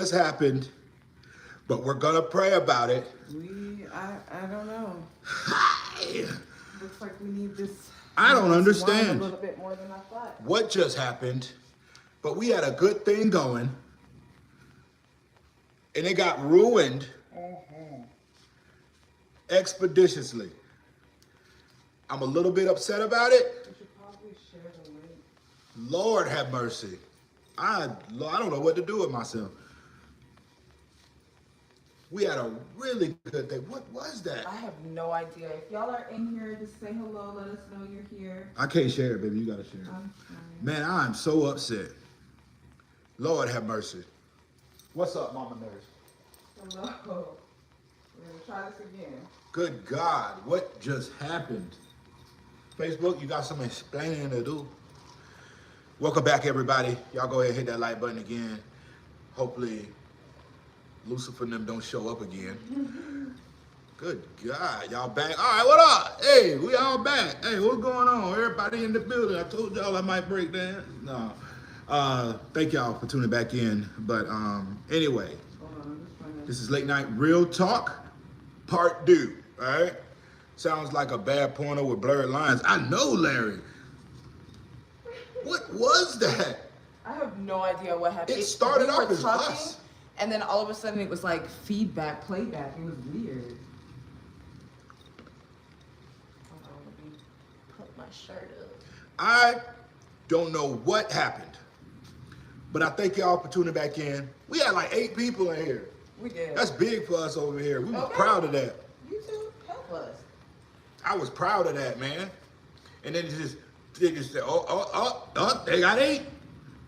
just happened, but we're gonna pray about it. I don't know. Looks like we need this. I don't wine understand a little bit more than I thought. what just happened, but we had a good thing going, and it got ruined expeditiously. I'm a little bit upset about it. We should probably share the link. Lord have mercy. I don't know what to do with myself. We had a really good day. What was that? I have no idea. If y'all are in here, just say hello. Let us know you're here. I can't share it, baby. You gotta share it. I'm sorry. Man, I'm so upset. Lord have mercy. What's up, Mama Nurse? Hello. We're gonna try this again. Good God, what just happened? Facebook, you got some explaining to do. Welcome back, everybody. Y'all go ahead and hit that like button again. Hopefully, Lucifer and them don't show up again. Good God, y'all back? All right, what up? Hey, we all back. Hey, what's going on? Everybody in the building. I told y'all I might break down. No. Thank y'all for tuning back in. But anyway, this is Late Night Real Talk, part 2, all right? Sounds like a bad porno with blurred lines. I know, Larry. What was that? I have no idea what happened. It started We were off as talking, us. and then all of a sudden it was like feedback, playback. It was weird. Hold on, let me put my shirt up. I don't know what happened, but I thank y'all for tuning back in. We had like 8 people in here. We did. That's big for us over here. We were Okay. proud of that. You too. Help us. I was proud of that, man. And then they just said, oh, they got 8.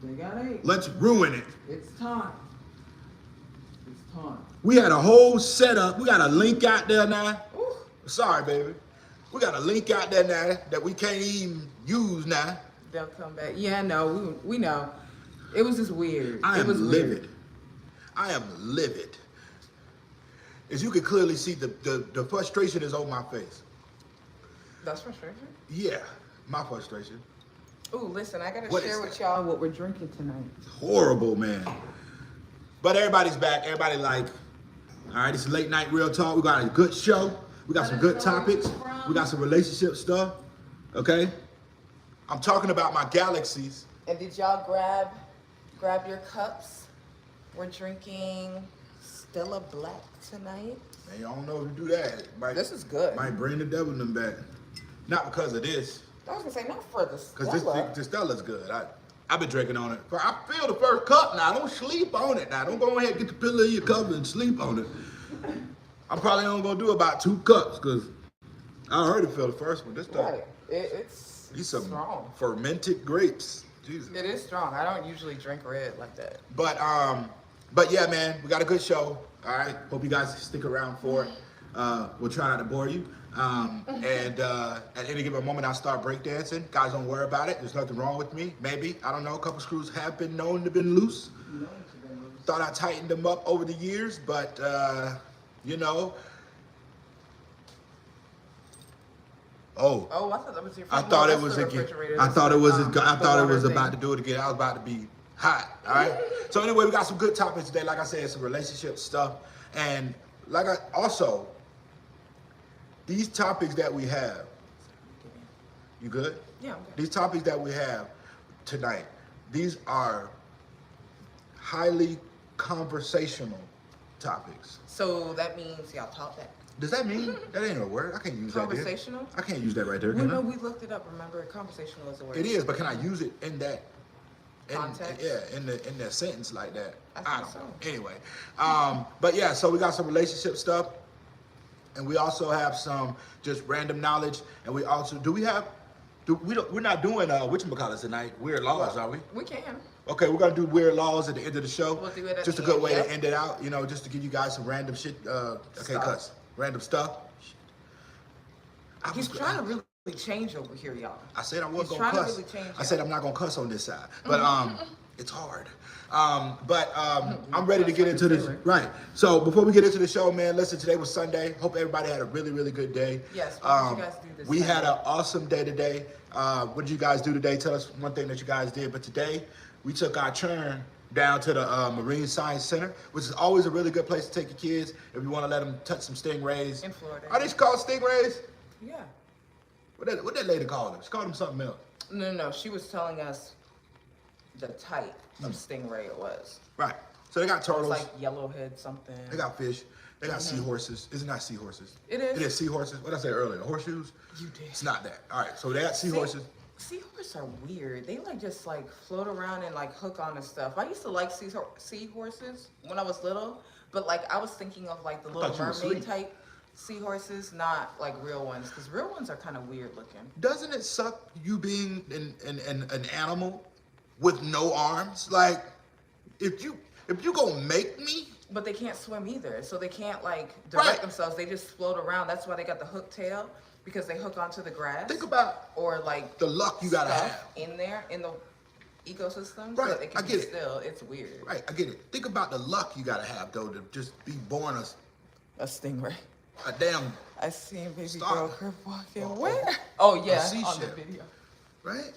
They got 8. Let's ruin it. It's time. It's time. We had a whole setup. We got a link out there now. Ooh. Sorry, baby. We got a link out there now that we can't even use now. They'll come back. Yeah, no, we know. It was just weird. I It am was livid. weird. I am livid. As you can clearly see, the frustration is on my face. That's frustration. Yeah, my frustration. Ooh, listen, I gotta What share is with that? y'all what we're drinking tonight. Horrible, man. But everybody's back. Everybody like, all right, this is Late Night Real Talk. We got a good show. We got some good topics. We got some relationship stuff. Okay? I'm talking about my galaxies. And did y'all grab your cups? We're drinking Stella Black tonight. Man, y'all don't know if you do that. This is good. Might bring the devil in them back. Not because of this. I was gonna say not for the Because Stella. this Stella's good. I've been drinking on it. I feel the first cup now. Don't sleep on it now. Don't go ahead and get the pillow in your cup and sleep on it. I'm probably only going to do about 2 cups because I already feel the first one. This stuff. Right. It's These some strong. fermented grapes. Jesus. It is strong. I don't usually drink red like that. But yeah, man, we got a good show. All right. Hope you guys stick around for it. We'll try not to bore you. And at any given moment, I'll start breakdancing. Guys, don't worry about it. There's nothing wrong with me. Maybe. I don't know. A couple screws have been known to have been loose. Thought I tightened them up over the years, but, you know. Oh, I thought that was your I phone. thought No, it that's was the again. refrigerator. I thought it was. The I thought it water was thing. about to do it again. I was about to be hot. All right. So anyway, we got some good topics today. Like I said, some relationship stuff, and also these topics that we have. You good? Yeah, I'm good. These topics that we have tonight. These are highly conversational topics. So that means y'all talk back. Does that mean that ain't a word? I can't use that. Conversational? I can't use that right there. Well, Can I? no, we looked it up. Remember, conversational is a word. It is, but can I use it in that Context? Yeah, in that sentence like that. I don't think know. so. Anyway, but yeah, so we got some relationship stuff, and we also have some just random knowledge, and we also we're not doing whatchamacallit tonight. Weird laws, are we? We can. Okay, we're gonna do weird laws at the end of the show. We'll do it at just the a good end, way yep. to end it out, just to give you guys some random shit. Okay, Stuff. cuss. Random stuff. He's trying to really change over here, y'all. I said I wasn't He's gonna trying cuss. to really change I said it. I'm not gonna cuss on this side, but it's hard. I'm ready to get into this. Right. So before we get into the show, man, listen. Today was Sunday. Hope everybody had a really, really good day. Yes. What did you guys do this We had Sunday? an awesome day today. What did you guys do today? Tell us one thing that you guys did. But today we took our turn down to the Marine Science Center, which is always a really good place to take your kids if you want to let them touch some stingrays. In Florida. Are these called stingrays? Yeah. What that lady called them? She called them something else. No. She was telling us the type of stingray it was. Right. So they got turtles. It's like yellowhead something. They got fish. They got seahorses. Is it not seahorses? It is. It is seahorses. What did I say earlier? Horseshoes? You did. It's not that. All right. So they got seahorses. Seahorses are weird. They like just like float around and like hook on to stuff. I used to like seahorses when I was little, but like I was thinking of like the Little Mermaid type seahorses, not like real ones, because real ones are kind of weird looking. Doesn't it suck you being an animal with no arms? Like if you gonna make me. But they can't swim either, so they can't like direct themselves. They just float around. That's why they got the hook tail, because they hook onto the grass. Think about or like the luck you gotta have in there in the ecosystem. Right, So they can I get it. Still, it's weird. Right, I get it. Think about the luck you gotta have though to just be born A stingray. a damn I seen baby Star. girl crib walking. Where? Oh yeah, on seashell. the video. right?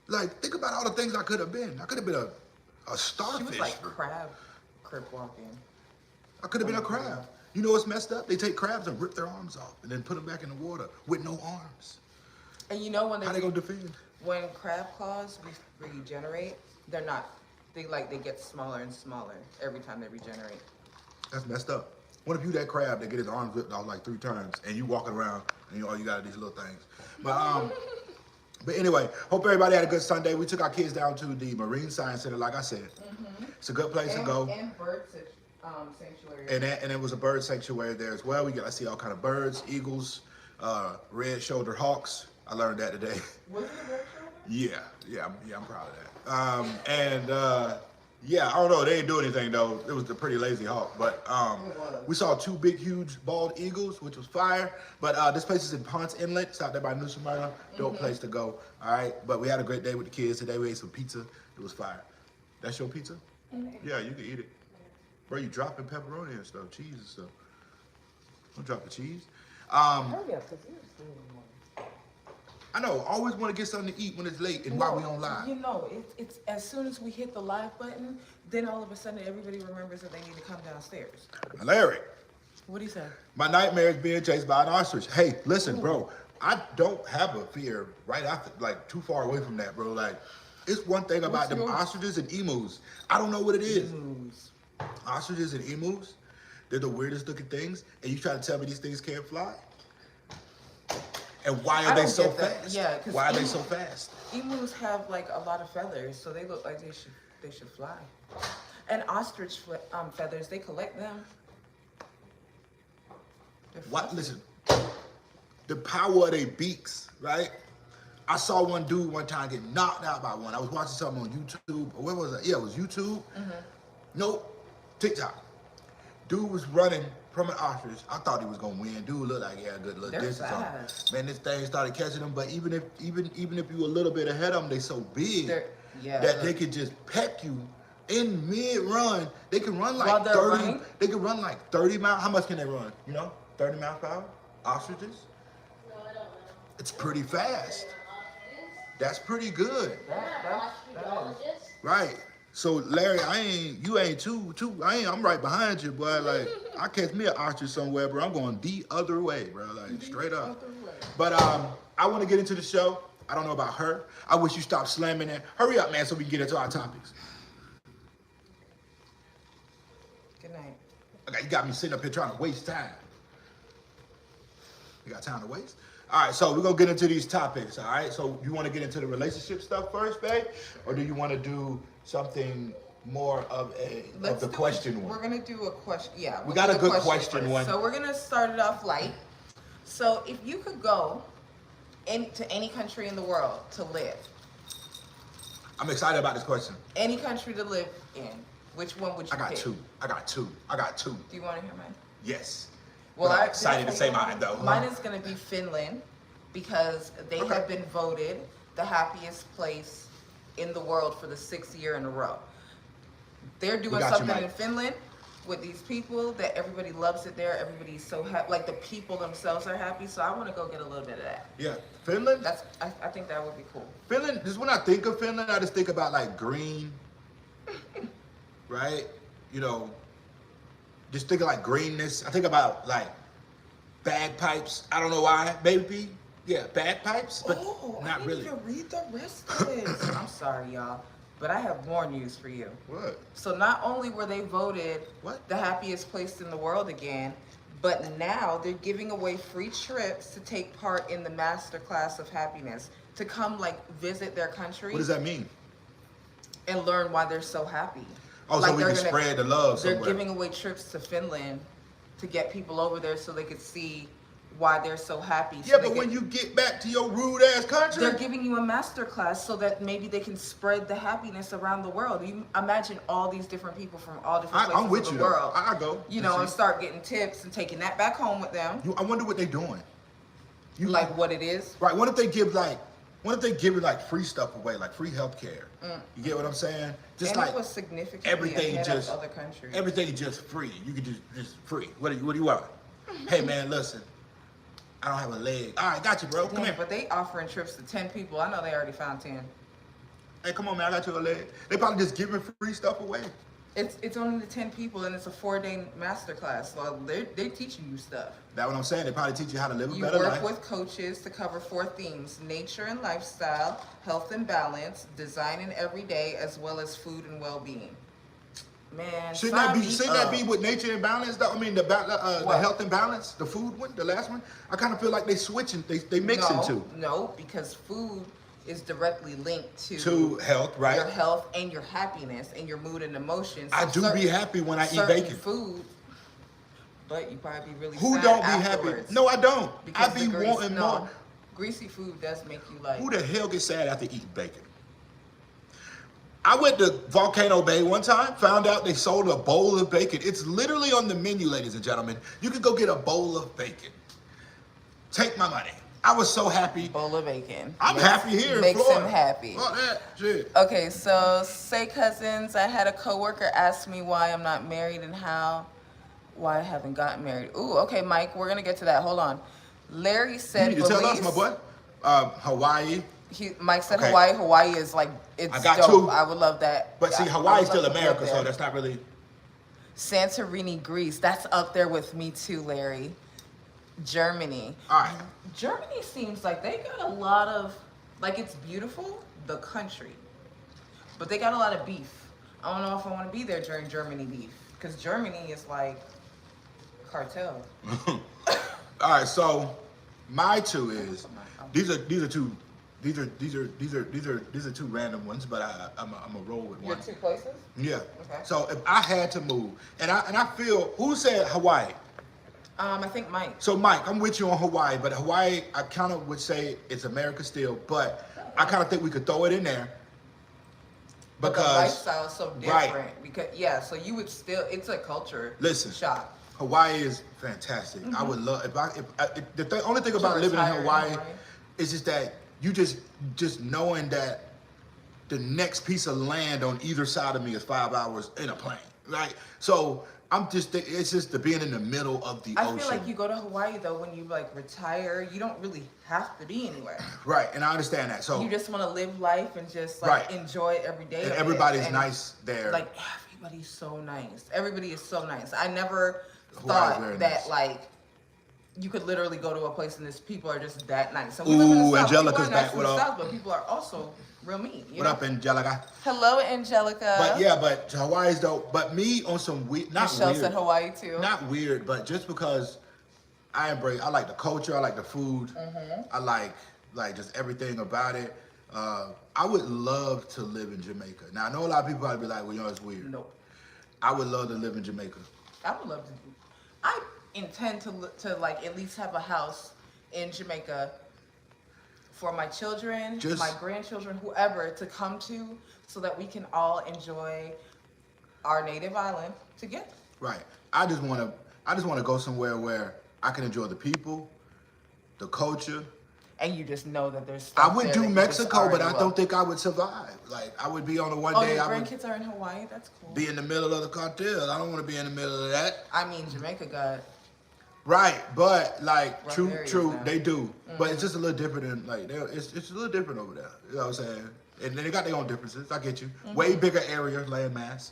Like think about all the things I could have been. I could have been a starfish. She was like crab crib walking. I could have been a crab. You know what's messed up? They take crabs and rip their arms off and then put them back in the water with no arms. And you know when How they gonna defend? when crab claws regenerate, they're not. They get smaller and smaller every time they regenerate. That's messed up. What if you that crab that get his arms ripped off like 3 times and you walking around and all you got are these little things? But anyway, hope everybody had a good Sunday. We took our kids down to the Marine Science Center, like I said. It's a good place to go. And bird sanctuary. And it was a bird sanctuary there as well. We got to see all kind of birds, eagles, red-shouldered hawks. I learned that today. Was it a bird shoulder? Yeah, I'm proud of that. Yeah, I don't know. They didn't do anything though. It was a pretty lazy hawk. But we saw 2 big, huge, bald eagles, which was fire. But this place is in Ponce Inlet. It's out there by New Smyrna. Dope place to go. All right. But we had a great day with the kids today. We ate some pizza. It was fire. That's your pizza? Yeah, you can eat it. Bro, you dropping pepperoni and stuff, cheese and stuff. Don't drop the cheese. Hurry up, because you're still in the morning. I know. Always want to get something to eat when it's late and while we on live. You know, it's as soon as we hit the live button, then all of a sudden everybody remembers that they need to come downstairs. Larry. What do you say? My nightmare is being chased by an ostrich. Hey, listen, bro. I don't have a fear right after, like too far away from that, bro. Like, it's one thing about them ostriches and emus. I don't know what it is. Emus. Ostriches and emus, they're the weirdest looking things. And you try to tell me these things can't fly? And why are they so fast? Yeah, why are they so fast? Emus have like a lot of feathers, so they look like they should fly. And ostrich feathers, they collect them. What? Listen, the power of their beaks, right? I saw one dude one time get knocked out by one. I was watching something on YouTube. Or where was that? Yeah, it was YouTube. Nope, TikTok. Dude was running from an ostrich. I thought he was gonna win. Dude looked like he had a good little distance on him. Man, this thing started catching him. But even if you a little bit ahead of them, they so big that they could just peck you in mid-run. They can run like 30. Running? They can run like 30 miles. How much can they run? 30 miles per hour? Ostriches? No, I don't know. It's pretty fast. That's pretty good. Right. So Larry, I'm right behind you, boy. Like I catch me an ostrich somewhere, bro. I'm going the other way, bro. Like straight up. But I want to get into the show. I don't know about her. I wish you stopped slamming that. Hurry up, man, so we can get into our topics. Good night. Okay, you got me sitting up here trying to waste time. You got time to waste? All right, so we're going to get into these topics, all right? So you want to get into the relationship stuff first, babe? Or do you want to do something more of the question one? We're going to do a question. Yeah. We got a good question one. So we're going to start it off light. So if you could go to any country in the world to live. I'm excited about this question. Any country to live in, which one would you pick? I got two. Do you want to hear mine? Yes. Well, I'm excited to say mine, though. Mine is going to be Finland because they have been voted the happiest place in the world for the 6th year in a row. They're doing something in Finland with these people that everybody loves it there. Everybody's so happy. Like the people themselves are happy. So I want to go get a little bit of that. Yeah. Finland? I think that would be cool. Finland, just when I think of Finland, I just think about like green. right? You know, just think of like greenness. I think about like bagpipes. I don't know why. Maybe, yeah, bagpipes, but not I really. Need to read the rest of this. I'm sorry, y'all, but I have more news for you. What? So not only were they voted the happiest place in the world again, but now they're giving away free trips to take part in the masterclass of happiness, to come like visit their country. What does that mean? And learn why they're so happy. Oh, like so we can spread the love somewhere. They're giving away trips to Finland to get people over there so they could see why they're so happy. Yeah, but when you get back to your rude ass country, they're giving you a master class so that maybe they can spread the happiness around the world. You imagine all these different people from all different places of the world. I go. You know, and start getting tips and taking that back home with them. I wonder what they're doing. Like what it is? Right. What if they give like free stuff away, like free healthcare? You get what I'm saying? Just and like it was significantly everything ahead just of other countries. Everything just free. You can just free. What do you want? Hey man, listen. I don't have a leg. All right, got you, bro. Come here. But they offering trips to 10 people. I know they already found 10. Hey, come on, man. I got you a leg. They probably just giving free stuff away. It's only the 10 people, and it's a 4-day masterclass. So they're teaching you stuff. That's what I'm saying. They probably teach you how to live a better life. You work with coaches to cover 4 themes: nature and lifestyle, health and balance, design and everyday, as well as food and well-being. Man, shouldn't that be with nature and balance? I mean, the health and balance, the food one, the last one. I kind of feel like they switching, they mixing two. No, because food is directly linked to health, right? Your health and your happiness and your mood and emotions. So I do be happy when I eat bacon. Food, but you probably be really Who sad don't be afterwards. happy? No, I don't. Because I be wanting more. Greasy food does make you like. Who the hell gets sad after eating bacon? I went to Volcano Bay one time, found out they sold a bowl of bacon. It's literally on the menu, ladies and gentlemen. You can go get a bowl of bacon. Take my money. I was so happy. Bowl of bacon. I'm happy here in Florida. Makes him happy. Oh, that shit. Okay, so say cousins, I had a coworker ask me why I'm not married and why I haven't gotten married. Ooh, okay, Mike, we're gonna get to that. Hold on. Larry said, you need to tell us, my boy. Hawaii. Mike said Hawaii. Hawaii is like, it's I got dope. 2. I would love that. But see, Hawaii's still America, so that's not really. Santorini, Greece. That's up there with me too, Larry. Germany. All right. Germany seems like they got a lot of, like, it's beautiful, the country, but they got a lot of beef. I don't know if I want to be there during Germany beef, because Germany is like cartel. All right, so my 2 is these are 2 random ones, but I'm a roll with one. Your 2 places? Yeah. Okay. So if I had to move, and I feel, who said Hawaii? I think Mike. So Mike, I'm with you on Hawaii, but Hawaii, I kind of would say it's America still, but I kind of think we could throw it in there because the lifestyle is so different. Right. Because so you would still, it's a culture shock. Hawaii is fantastic. I would love the only thing about living in Hawaii is just that you just knowing that the next piece of land on either side of me is 5 hours in a plane, right? So it's just the being in the middle of the ocean. I feel like you go to Hawaii though when you like retire, you don't really have to be anywhere. Right, and I understand that. So you just want to live life and just like enjoy it every day. And everybody's nice there. Like everybody's so nice. Everybody is so nice. I never thought that like you could literally go to a place and people are just that nice. So we live in the South. Angelica's back. What up? South, but people are also real mean. What up, Angelica? Hello, Angelica. But yeah, but Hawaii's dope. But me on some weird, not Michelle weird. said Hawaii too. Not weird, but just because I like the culture, I like the food, I like just everything about it. I would love to live in Jamaica. Now I know a lot of people probably be like, well, it's weird. Nope. I would love to live in Jamaica. I would love to. I intend to like at least have a house in Jamaica for my children, my grandchildren, whoever to come to, so that we can all enjoy our native island together. Right. I just want to go somewhere where I can enjoy the people, the culture. And you just know that there's stuff I would do Mexico, but I don't think I would survive. Like, I would be on a one day. Your grandkids are in Hawaii? That's cool. Be in the middle of the cartel. I don't want to be in the middle of that. I mean, Jamaica got... Right, but like, true, now. they do. But it's just a little different than, like, it's a little different over there. You know what I'm saying? And they got their own differences. I get you. Way bigger area, land mass.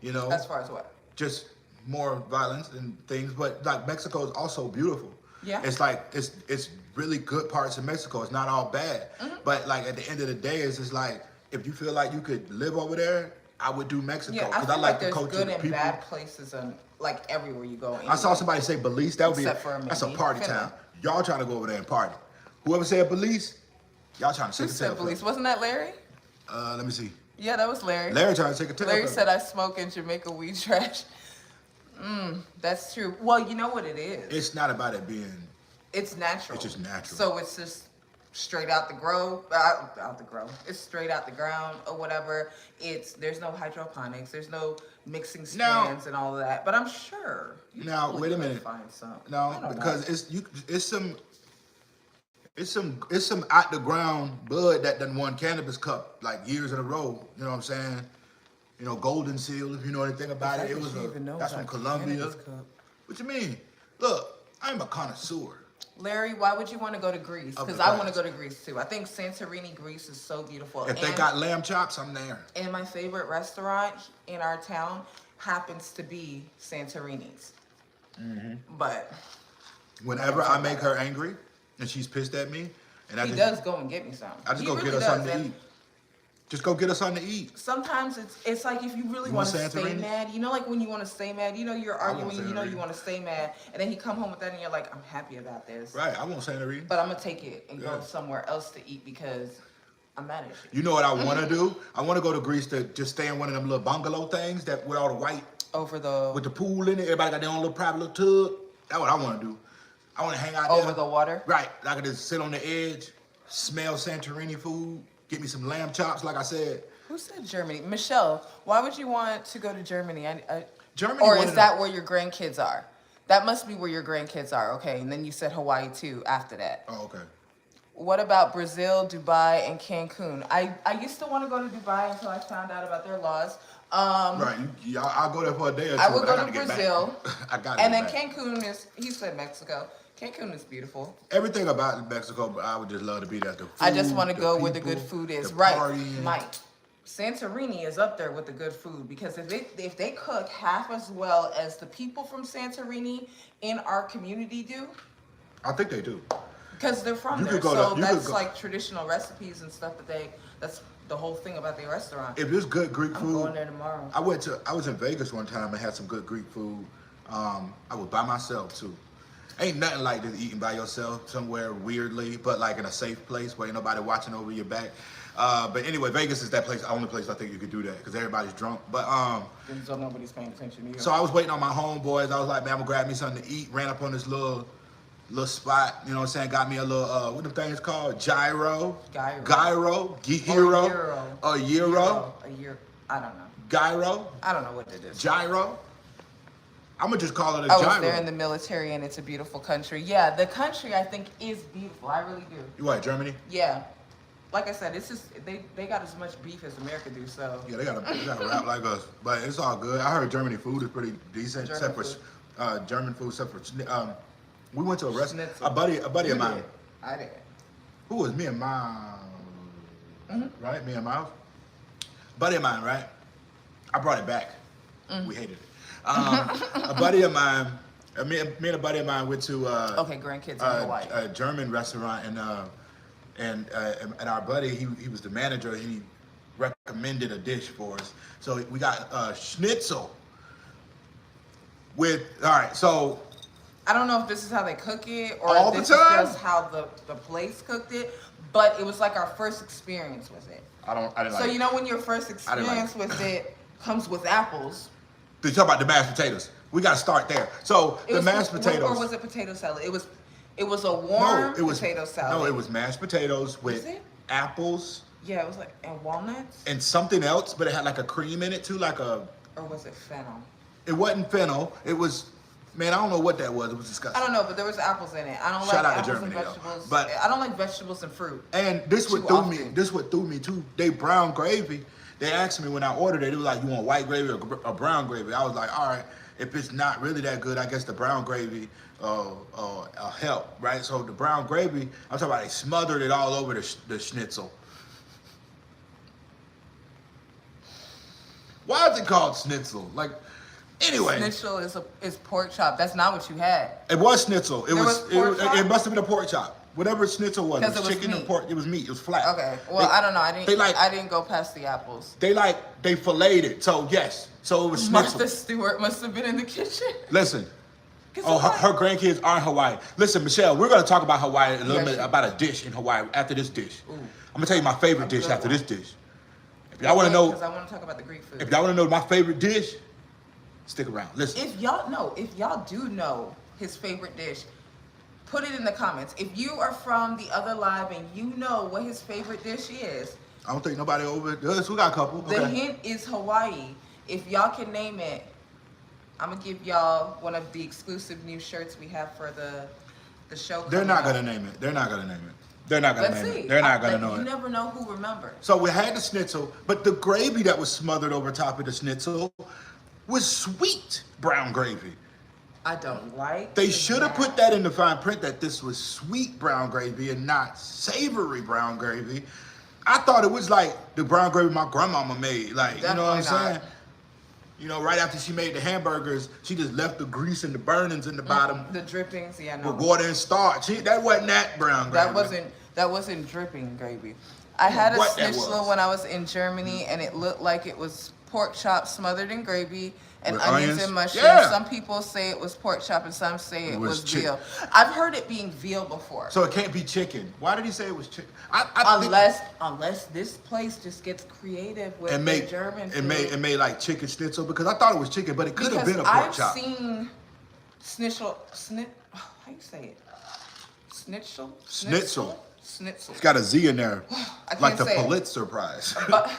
you know. As far as what? Just more violence and things, but like Mexico is also beautiful. Yeah. It's like it's really good parts of Mexico. It's not all bad, but like at the end of the day, it's just like if you feel like you could live over there, I would do Mexico because I like the culture, there's good the and people. bad places and like everywhere you go. Anyway. I saw somebody say Belize. That would be that's a party Finland. town. Y'all trying to go over there and party. Whoever said Belize, y'all trying to take a tail. Belize? Wasn't that Larry? Let me see. Yeah, that was Larry. Larry trying to take a tail. Larry said I smoke in Jamaica weed trash. That's true. Well, you know what it is. It's not about it being. It's natural. It's just natural. So it's just straight out the out the grow. It's straight out the ground or whatever. There's no hydroponics. There's no mixing strands and all of that. But I'm sure. Now wait a minute. Find some. No, because it's some out the ground bud that done won Cannabis Cup like years in a row. You know what I'm saying? You know, Golden Seal. If you know anything about it, that's from Colombia. What you mean? Look, I'm a connoisseur. Larry, why would you want to go to Greece? Because I want to go to Greece too. I think Santorini, Greece is so beautiful. If they got lamb chops, I'm there. And my favorite restaurant in our town happens to be Santorini's. But whenever I make her angry and she's pissed at me, and he does go and get me some. I just go get her something to eat. Just go get us something to eat. Sometimes it's like if you really want to stay mad, you know, like when you want to stay mad, you know, you're arguing, you know, you want to stay mad, and then you come home with that and you're like, I'm happy about this. Right, I won't Santorini. But I'm going to take it and go somewhere else to eat because I'm mad at you. You know what I want to do? I want to go to Greece to just stay in one of them little bungalow things that with all the white. With the pool in it, everybody got their own little private little tub. That's what I want to do. I want to hang out there. Over the water? Right, I can just sit on the edge, smell Santorini food, get me some lamb chops, like I said. Who said Germany? Michelle, why would you want to go to Germany? Germany, or is that where your grandkids are? That must be where your grandkids are, okay. And then you said Hawaii too after that. Oh, okay. What about Brazil, Dubai, and Cancun? I used to want to go to Dubai until I found out about their laws. Right, I'll go there for a day or two. I would go to Brazil. I got and then Cancun is, he said Mexico. Cancun is beautiful. Everything about Mexico, but I would just love to be there. The food, I just want to go where the good food is. Right, partying. Mike. Santorini is up there with the good food because if they cook half as well as the people from Santorini in our community do. I think they do. Because they're from there, so that's like traditional recipes and stuff that's the whole thing about the restaurant. If there's good Greek food, I'm going there tomorrow. I was in Vegas one time and had some good Greek food. I was by myself too. Ain't nothing like this eating by yourself somewhere weirdly, but like in a safe place where ain't nobody watching over your back. But anyway, Vegas is that place, the only place I think you could do that because everybody's drunk. But so nobody's paying attention to you. So I was waiting on my homeboys. I was like, man, I'm gonna grab me something to eat. Ran up on this little spot, you know what I'm saying? Got me a little what the thing's called? Gyro. Gyro. A Euro. I don't know. Gyro. I don't know what it is. Gyro. I'm gonna just call it a gyro. I was there in the military, and it's a beautiful country. Yeah, the country I think is beautiful. I really do. You what, Germany? Yeah. Like I said, it's just they got as much beef as America do. So yeah, they got a rap like us, but it's all good. I heard Germany food is pretty decent, except for German food. Except for we went to a restaurant. A buddy of mine. I did. Who was me and Miles? Right, me and Miles. Buddy of mine, right? I brought it back. We hated it. A buddy of mine, me and a buddy of mine went to grandkids in Hawaii. A German restaurant, and our buddy, he was the manager. He recommended a dish for us, so we got schnitzel with. All right, so I don't know if this is how they cook it or if this is just how the place cooked it, but it was like our first experience with it. I didn't like it. So you know when your first experience with it comes with apples. You talk about the mashed potatoes. We got to start there. So the mashed potatoes. Or was it potato salad? It was a warm potato salad. No, it was mashed potatoes with apples. Yeah, it was like and walnuts. And something else, but it had like a cream in it too, like a. Or was it fennel? It wasn't fennel. It was, man, I don't know what that was. It was disgusting. I don't know, but there was apples in it. I don't Shout like out to apples Germany, and vegetables. but I don't like vegetables and fruit. And this what threw me too. They brown gravy. They asked me when I ordered it, it was like, you want white gravy or brown gravy? I was like, all right, if it's not really that good, I guess the brown gravy help, right? So the brown gravy, I'm talking about they smothered it all over the schnitzel. Why is it called schnitzel? Like, anyway. Schnitzel is pork chop. That's not what you had. It was schnitzel. It must have been a pork chop. Whatever schnitzel was. It was chicken and pork. It was meat. It was flat. Okay. Well, I don't know. I didn't go past the apples. They filleted it. So yes. So it was schnitzel. Martha Stewart must have been in the kitchen. Listen. Oh, her grandkids are in Hawaii. Listen, Michelle, we're going to talk about Hawaii a little bit, about a dish in Hawaii after this dish. Ooh. I'm going to tell you my favorite dish after this dish. If y'all want to know. Because I want to talk about the Greek food. If y'all want to know my favorite dish, stick around. Listen. If y'all do know his favorite dish, put it in the comments. If you are from the other live and you know what his favorite dish is. I don't think nobody over does. We got a couple. The hint is Hawaii. If y'all can name it, I'm going to give y'all one of the exclusive new shirts we have for the show. They're not going to name it. They're not going to name it. They're not going to name it. They're not going to know it. You never know who remembers. So we had the schnitzel, but the gravy that was smothered over top of the schnitzel was sweet brown gravy. I don't like. They should have put that in the fine print that this was sweet brown gravy and not savory brown gravy. I thought it was like the brown gravy my grandmama made. Like, you know what I'm saying? You know, right after she made the hamburgers, she just left the grease and the burnings in the bottom. The drippings, yeah, no. With water and starch. That wasn't that brown gravy. That wasn't dripping gravy. I had a schnitzel when I was in Germany, and it looked like it was pork chop smothered in gravy and onions and mushrooms. Yeah. Some people say it was pork chop and some say it was veal. I've heard it being veal before. So it can't be chicken. Why did he say it was chicken? Unless this place just gets creative with the German food. It made like chicken schnitzel, because I thought it was chicken, but it could have been a pork chop. I've seen how you say it? Schnitzel? Schnitzel. It's got a Z in there. Like the Pulitzer Prize. But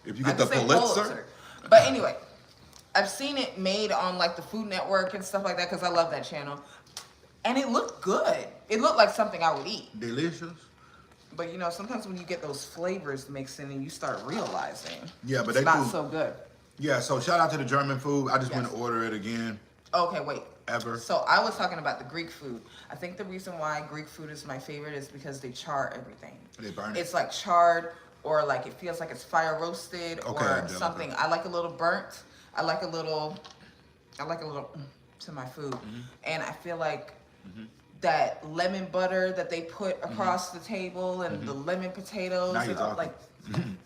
if you get the Pulitzer. But anyway, I've seen it made on like the Food Network and stuff like that, because I love that channel. And it looked good. It looked like something I would eat. Delicious. But you know, sometimes when you get those flavors mixed in and you start realizing it's not so good. Yeah, so shout out to the German food. I just want to order it again. Okay, wait. Ever. So I was talking about the Greek food. I think the reason why Greek food is my favorite is because they char everything. They burn it. It's like charred, or like it feels like it's fire roasted, or something. I like a little burnt. I like a little to my food. And I feel like that lemon butter that they put across the table, and the lemon potatoes, and like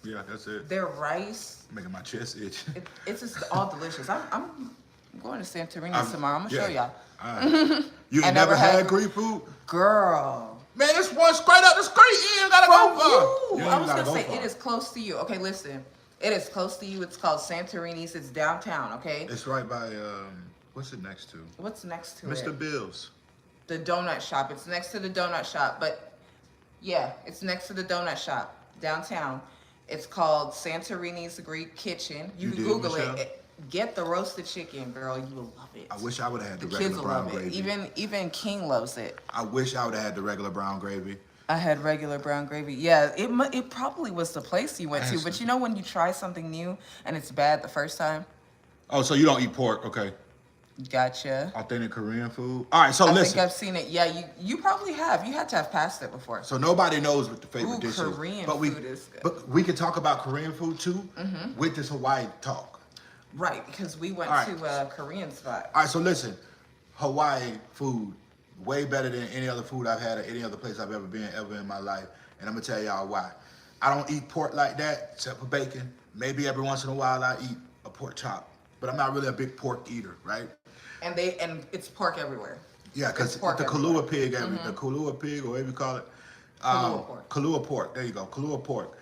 yeah, that's it. Their rice. Making my chest itch. It's just all delicious. I'm going to Santorini tomorrow. I'm gonna show y'all. You ain't never had Greek food? Girl. Man, it's one straight up the street. You ain't gotta go far. I was gonna say, it is close to you. Okay, listen. It is close to you. It's called Santorini's. It's downtown, okay? It's right by, what's it next to? What's next to Mr. Bill's. The donut shop. It's next to the donut shop. But, yeah, it's next to the donut shop downtown. It's called Santorini's Greek Kitchen. You can Google it. Get the roasted chicken, girl. You will love it. I wish I would have had the regular brown gravy. Even King loves it. I wish I would have had the regular brown gravy. I had regular brown gravy. Yeah, it probably was the place you went to. But you know when you try something new and it's bad the first time? Oh, so you don't eat pork. Okay. Gotcha. Authentic Korean food. All right, so listen. I think I've seen it. Yeah, you probably have. You had to have passed it before. So nobody knows what the favorite dish is. Korean food is good. But we can talk about Korean food too with this Hawaii talk. Right, because we went to a Korean spot. All right, so listen. Hawaii food, way better than any other food I've had at any other place I've ever been ever in my life. And I'm going to tell y'all why. I don't eat pork like that, except for bacon. Maybe every once in a while I eat a pork chop. But I'm not really a big pork eater, right? And it's pork everywhere. Yeah, because the Kahlua pig, the Kahlua pig, or whatever you call it. Kahlua pork. There you go, Kahlua pork.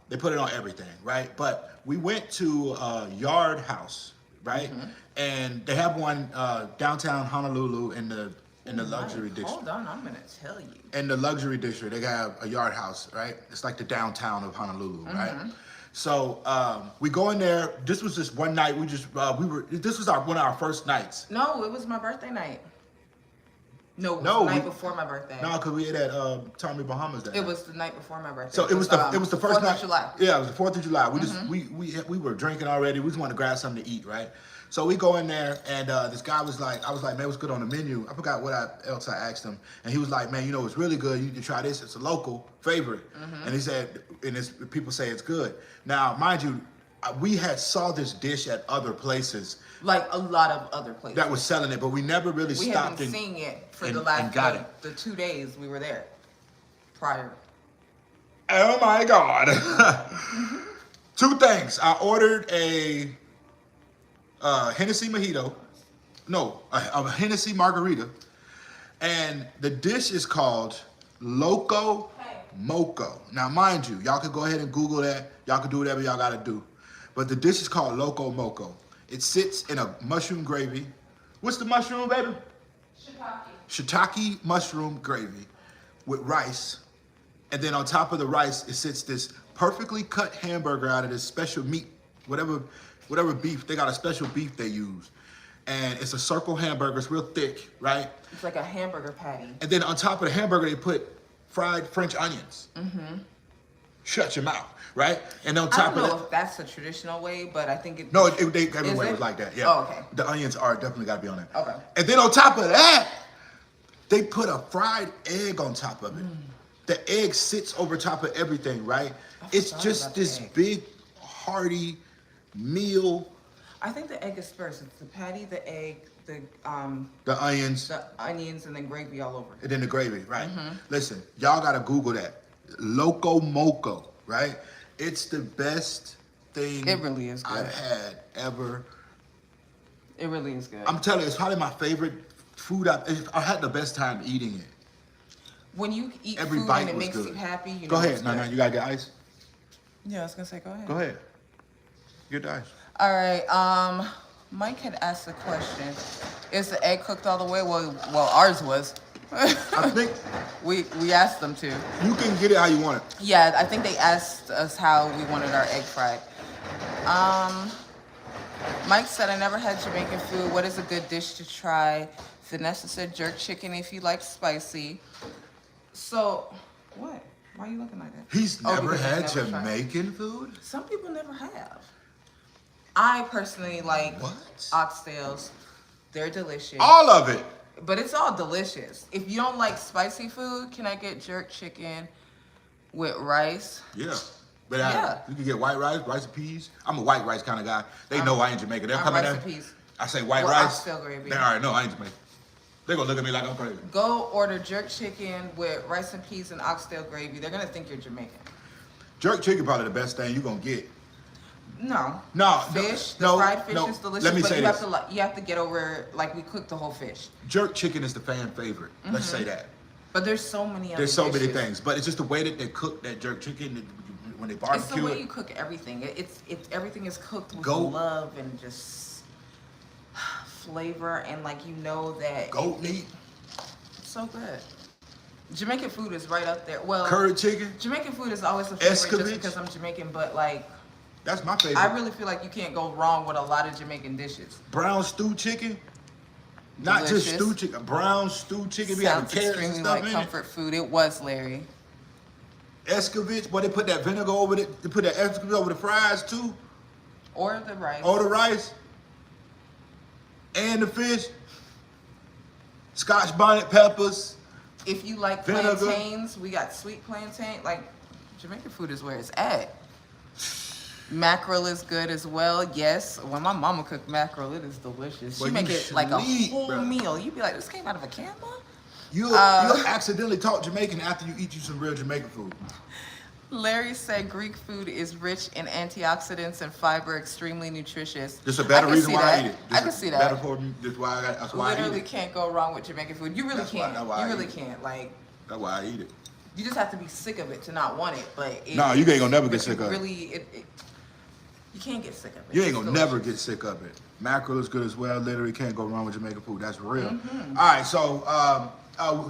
They put it on everything, right? But we went to a Yard House, right? And they have one downtown Honolulu in the luxury district. Hold on, I'm gonna tell you. In the luxury district, they have a Yard House, right? It's like the downtown of Honolulu, right? So we go in there. This was just one night. This was one of our first nights. No, it was my birthday night. No, it was the night before my birthday. No, because we ate at Tommy Bahamas that night. It was the night before my birthday. So it was the first night. 4th of July. Yeah, it was the 4th of July. We were drinking already. We just wanted to grab something to eat, right? So we go in there, and this guy was like, I was like, man, what's good on the menu? I forgot what else I asked him. And he was like, man, you know, it's really good. You can try this. It's a local favorite. And he said, people say it's good. Now, mind you, we had saw this dish at other places. Like a lot of other places. That was selling it, but we never really we stopped had been and seeing it for and- the last and got the 2 days we were there prior. Oh my God. 2 things. I ordered a Hennessy mojito. No, a Hennessy margarita. And the dish is called Loco Moco. Now, mind you, y'all can go ahead and Google that. Y'all can do whatever y'all got to do. But the dish is called Loco Moco. It sits in a mushroom gravy. What's the mushroom, baby? Shiitake mushroom gravy with rice. And then on top of the rice, it sits this perfectly cut hamburger out of this special meat, whatever beef. They got a special beef they use. And it's a circle hamburger. It's real thick, right? It's like a hamburger patty. And then on top of the hamburger, they put fried French onions. Mm-hmm. Shut your mouth, right? And on top I don't of know that, if that's a traditional way, but I think it. no, they everywhere was like that. Yeah. Oh, okay. The onions are definitely got to be on there. Okay. And then on top of that, they put a fried egg on top of it. The egg sits over top of everything, right? It's just this big, hearty meal. I think the egg is first. It's the patty, the egg, the onions, and then gravy all over. and then the gravy, right? Listen, y'all gotta Google that. Loco Moco, right? It's the best thing It really is good. I've had ever. It really is good. I'm telling you, it's probably my favorite food. I had the best time eating it. When you eat Every food bite and it was makes good. you happy, you know. Go ahead. it's No, good. you gotta get ice. Yeah, I was gonna say, go ahead. Go ahead. Get the ice. All right. Mike had asked the question: is the egg cooked all the way? Well, ours was. I think we asked them to. you can get it how you want it. Yeah, I think they asked us how we wanted our egg fried. Mike said, I never had Jamaican food. What is a good dish to try? Vanessa said jerk chicken if you like spicy. So, what? Why are you looking like that? He's never because had he's never tried. Jamaican food? Some people never have. I personally like What? oxtails. They're delicious. All of it. But it's all delicious. If you don't like spicy food, can I get jerk chicken with rice? Yeah. But Yeah. you can get white rice and peas. I'm a white rice kind of guy. They know I ain't Jamaican. They'll I'm come in rice there. and peas. I say white With rice. oxtail gravy. They already know I ain't Jamaican. They're gonna look at me like I'm crazy. Go order jerk chicken with rice and peas and oxtail gravy. They're gonna think you're Jamaican. Jerk chicken probably the best thing you gonna get. No. No, Fish, the no, fried fish no. is delicious, Let me but say you this. you have to get over, like, we cooked the whole fish. Jerk chicken is the fan favorite. Let's say that. But there's so many other There's so many dishes. things, but it's just the way that they cook that jerk chicken when they It's the barbecue way it. you cook everything. It's everything is cooked with Goat. love and just flavor, and like, you know that Goat meat, it's so good. Jamaican food is right up there. Well, curry chicken. Jamaican food is always a favorite Escovitch. just because I'm Jamaican, but like, That's my favorite. I really feel like you can't go wrong with a lot of Jamaican dishes. Brown stew chicken. Not just Delicious. stew chicken. Brown stew chicken. We have Sounds carrots and extremely stuff like in comfort food. It was, Larry. it. Escovitch, boy, they put that vinegar over it. They put that escovitch over the fries too. Or the rice. Or the rice. And the fish. Scotch bonnet peppers. If you like Vinegar. plantains, we got sweet plantain. Like, Jamaican food is where it's at. Mackerel is good as well. Yes, when my mama cooked mackerel, it is delicious. She Boy, make you it like a sleep, whole bruh. meal. You'd be like, this came out of a can, Mom? You'll accidentally talk Jamaican after you eat you some real Jamaican food. Larry said Greek food is rich in antioxidants and fiber, extremely nutritious. Just a better I can reason see why that. I eat it. I can see that. Better for me. That's why that's why I eat Literally it. can't go wrong with Jamaican food. You really That's why- can't. that's why You I really eat it. can't. Like, That's why I eat it. you just have to be sick of it to not want it. But it, No, you ain't gonna never but get sick you of it. really, you can't get sick of it. You ain't It's gonna never delicious. get sick of it. Mackerel is good as well. Literally can't go wrong with Jamaican food. That's real. Mm-hmm. All right, so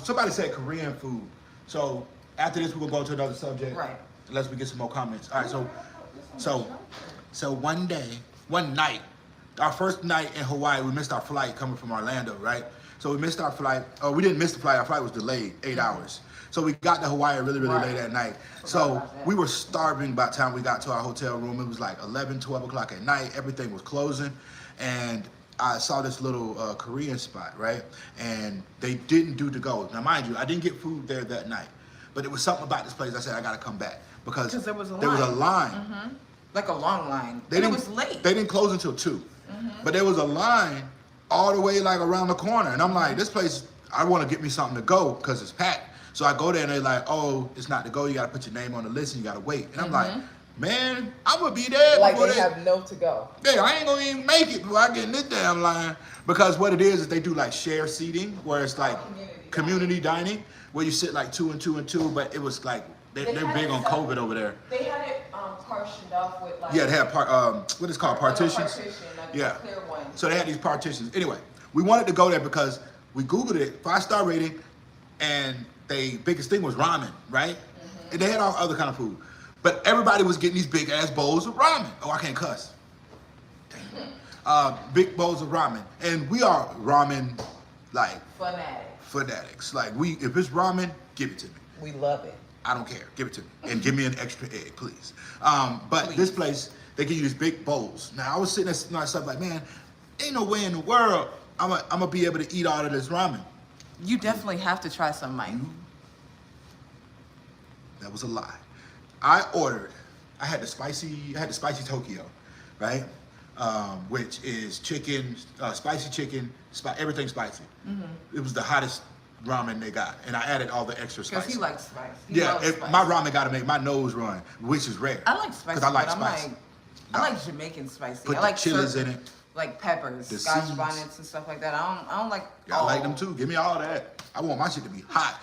somebody said Korean food. So after this, we're gonna go to another subject. Right. Unless we get some more comments. All right, so one night, our first night in Hawaii, we missed our flight coming from Orlando, right? So we missed our flight. Oh, we didn't miss the flight. Our flight was delayed 8 hours. So we got to Hawaii really, really Right. late at night. Forgot So about that. we were starving by the time we got to our hotel room. It was like 11, 12 o'clock at night. Everything was closing. And I saw this little Korean spot, right? And they didn't do to-go. Now, mind you, I didn't get food there that night. But it was something about this place. I said, I got to come back. Because there was a line. line. Like a long line. And it was late. They didn't close until 2. But there was a line all the way like around the corner. And I'm like, this place, I want to get me something to go because it's packed. So I go there and they're like, oh, it's not to go. You got to put your name on the list and you got to wait. And I'm like, man, I'm going to be there. Like they have no to go. Yeah, I ain't going to even make it before I get in this damn line. Because what it is they do like share seating where it's like community dining where you sit like 2 and 2 and 2. But it was like, they're big on COVID over there. They had it partitioned off with like... Yeah, they had what is called partitions. Like clear one. So they had these partitions. Anyway, we wanted to go there because we Googled it, 5-star rating, and the biggest thing was ramen, right? And they had all other kind of food. But everybody was getting these big ass bowls of ramen. Oh, I can't cuss. Big bowls of ramen. And we are ramen, like... Fanatics. Like, if it's ramen, give it to me. We love it. I don't care. Give it to me. And give me an extra egg, please. But this place, they give you these big bowls. Now, I was sitting there to myself like, man, ain't no way in the world I'm going to be able to eat all of this ramen. You definitely have to try some, Mike. That was a lie. I had the spicy Tokyo, right? Which is chicken, spicy chicken, everything spicy. It was the hottest ramen they got, and I added all the extra spice. Because he likes spice. My ramen got to make my nose run, which is rare. I like spicy. Because I like spice. I like Jamaican spicy. Put I like chilies in it. Like peppers, Scotch bonnets and stuff like that. I don't like. I like them too. Give me all that. I want my shit to be hot.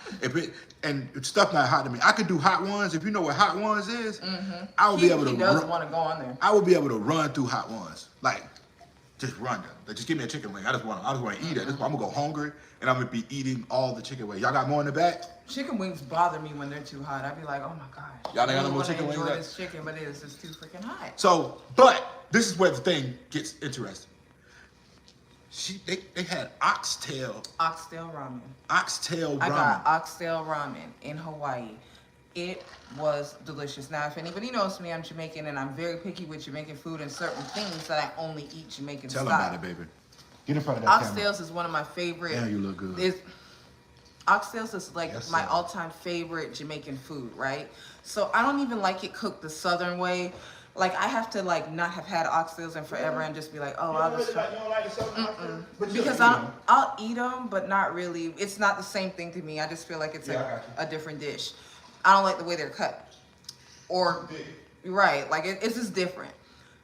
And stuff not hot to me. I could do hot ones. If you know what hot ones is, I will be able to. He does want to go on there. I will be able to run through hot ones. Like, just run them. Like, just give me a chicken wing. I just want to eat it. I'm gonna go hungry and I'm gonna be eating all the chicken wings. Y'all got more in the back? Chicken wings bother me when they're too hot. I'd be like, oh my gosh. Y'all ain't got no more chicken wings? I enjoy this chicken, but it is just too freaking hot. So, but this is where the thing gets interesting. They had oxtail. Oxtail ramen. Oxtail ramen. I got oxtail ramen in Hawaii. It was delicious. Now, if anybody knows me, I'm Jamaican, and I'm very picky with Jamaican food and certain things that I only eat Jamaican style. Tell them about it, baby. Get in front of that camera. Oxtails is one of my favorite. Yeah, you look good. Oxtails is like my all-time favorite Jamaican food, right? So I don't even like it cooked the Southern way. Like, I have to, like, not have had oxtails in forever and just be like, oh, I'll just... You don't like the Southern oxtails? Because I'll eat them, but not really. It's not the same thing to me. I just feel like it's a different dish. I don't like the way they're cut. Or, right, like, it's just different.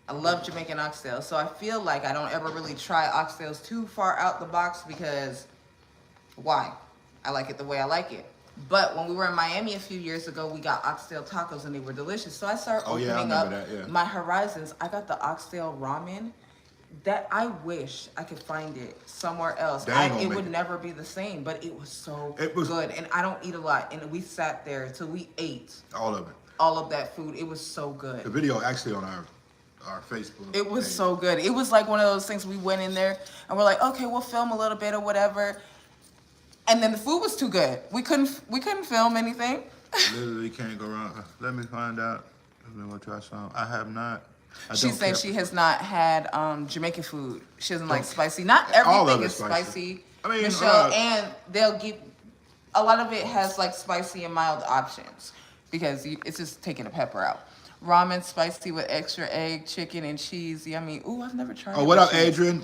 I love Jamaican oxtails. So I feel like I don't ever really try oxtails too far out the box because, why? I like it the way I like it. But when we were in Miami a few years ago, we got oxtail tacos and they were delicious. So I started opening up my horizons. I got the oxtail ramen. That I wish I could find it somewhere else. It would never be the same, but it was so good. And I don't eat a lot. And we sat there till we ate all of it. All of that food. It was so good. The video actually on our Facebook. It was so good. It was like one of those things we went in there and we're like, okay, we'll film a little bit or whatever. And then the food was too good. We couldn't film anything. Literally can't go wrong. Let me find out. I'm gonna try some. I have not. She said she has not had Jamaican food. She doesn't like spicy. Not everything is spicy. I mean, Michelle, and they'll give a lot of it has like spicy and mild options because it's just taking the pepper out. Ramen spicy with extra egg, chicken, and cheese. Yummy. Ooh, I've never tried it. Oh, what up, Adrian?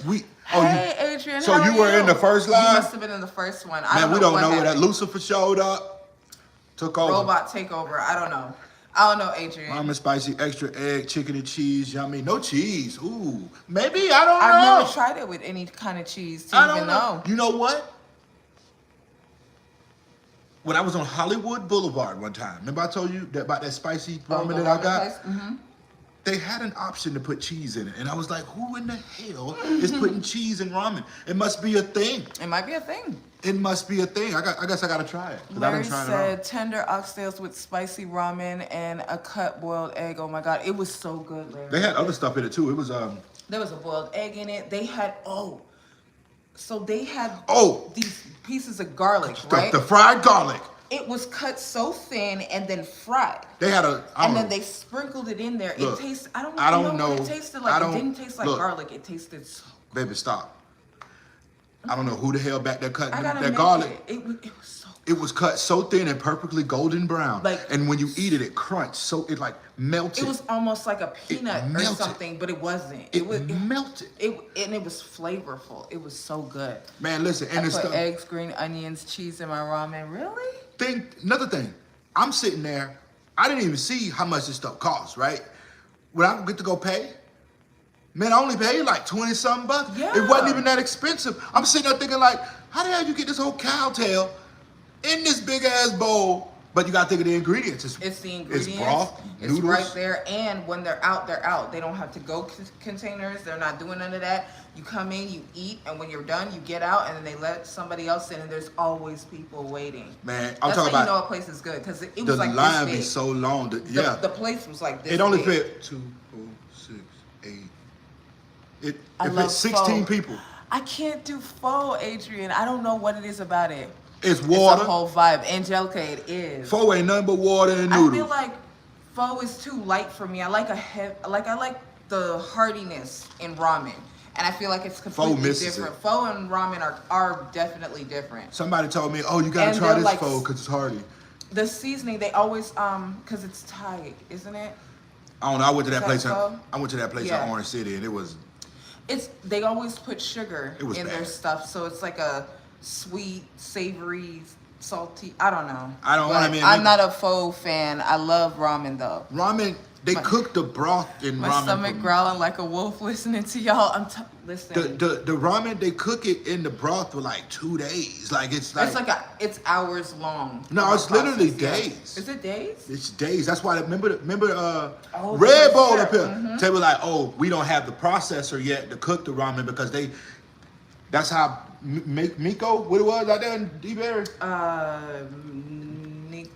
Hey, Adrian. So you were in the first live? You must have been in the first one. Man, we don't know where that Lucifer showed up. Took over. Robot takeover. I don't know. I don't know, Adrian. Ramen spicy, extra egg, chicken and cheese. Yummy. No cheese. Ooh. Maybe. I don't know. I've never tried it with any kind of cheese to even know. You know what? When I was on Hollywood Boulevard one time, remember I told you about that spicy ramen that I got? They had an option to put cheese in it. And I was like, who in the hell is putting cheese in ramen? It must be a thing. It might be a thing. It must be a thing. I guess I got to try it. Larry said tender oxtails with spicy ramen and a cut boiled egg. Oh my God. It was so good, Larry. They had other stuff in it too. It was... There was a boiled egg in it. They had... So they had these pieces of garlic, right? The fried garlic. It was cut so thin and then fried. They had then they sprinkled it in there. It tasted. I don't know what it tasted like. It didn't taste like garlic. It tasted so good. Baby, stop. I don't know who the hell back there cut that admit garlic. It was so good. It was cut so thin and perfectly golden brown. Like, and when you eat it, it crunched. So it like melted. It was almost like a peanut or something, but it wasn't. It melted. And it was flavorful. It was so good. Man, listen, and I it's put eggs, green onions, cheese in my ramen. Really? Another thing, I'm sitting there. I didn't even see how much this stuff costs, right? When I get to go pay, man, I only paid like 20-something bucks. Yeah. It wasn't even that expensive. I'm sitting there thinking like, how the hell you get this whole cow tail in this big ass bowl? But you gotta think of the ingredients. It's the ingredients. It's broth, noodles. It's right there. And when they're out, they're out. They don't have to go containers. They're not doing none of that. You come in, you eat, and when you're done, you get out, and then they let somebody else in, and there's always people waiting. Man, I'm That's talking how about. you know a place is good, because it was like the line this big. be so long. The place was like this. It only big. fit 2, 4, 6, 8. It love fit 16 pho. people. I can't do pho, Adrian. I don't know what it is about it. It's water. It's a whole vibe. Angelica, it is. Pho ain't nothing but water and noodles. I feel like pho is too light for me. I like I like the heartiness in ramen. And I feel like it's completely different. Pho and ramen are definitely different. Somebody told me, oh, you gotta try this pho because it's hearty. The seasoning, they always, because it's Thai, isn't it? I don't know. I went to that place. Pho? I went to that place in Orange City, and it was. They always put sugar in bad. their stuff, so it's like a sweet, savory, salty. I don't know. I'm not a pho fan. I love ramen though. Ramen, they cook the broth in ramen. My stomach growling like a wolf listening to y'all. Listening. The ramen, they cook it in the broth for like 2 days. Like it's it's hours long. No, it's literally days. Is it days? It's days. That's why remember Oh, Red Bull up here. They were like, oh, we don't have the processor yet to cook the ramen because that's how Miko, what it was out there in D-Berry?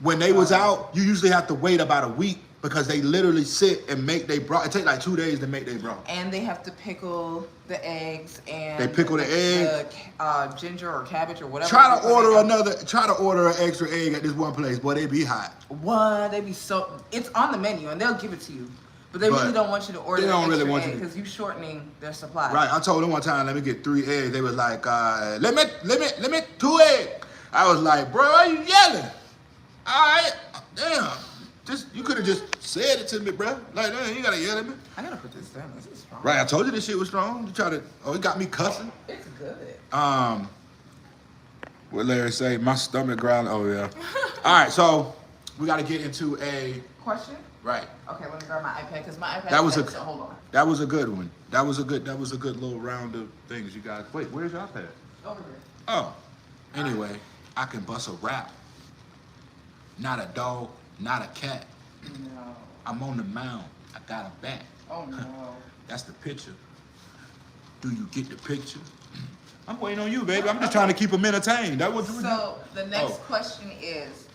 When they was out, you usually have to wait about a week because they literally sit and make their broth. It takes like 2 days to make their broth. And they have to pickle the eggs and they pickle the egg, ginger or cabbage or whatever. Try to order an extra egg at this one place, boy. They be hot. What? They be so. It's on the menu and they'll give it to you. But they really don't want you to order an extra egg because you're shortening their supply. Right. I told them one time, let me get 3 eggs. They was like, let me 2 eggs. I was like, bro, why are you yelling? All right, damn. You could have just said it to me, bro. Like, damn, you gotta yell at me. I gotta put this down. This is strong. Right. I told you this shit was strong. It got me cussing. It's good. What Larry say? My stomach growling. Oh yeah. All right. So we got to get into a question. Right. Okay, let me grab my iPad because my iPad. So hold on. That was a good one. That was a good little round of things you guys. Wait, where's your iPad? Over here. Oh. Anyway, I can bust a rap. Not a dog, not a cat. No. I'm on the mound. I got a bat. Oh no. That's the picture. Do you get the picture? I'm waiting on you, baby. I'm just trying to keep them entertained. So the next question is,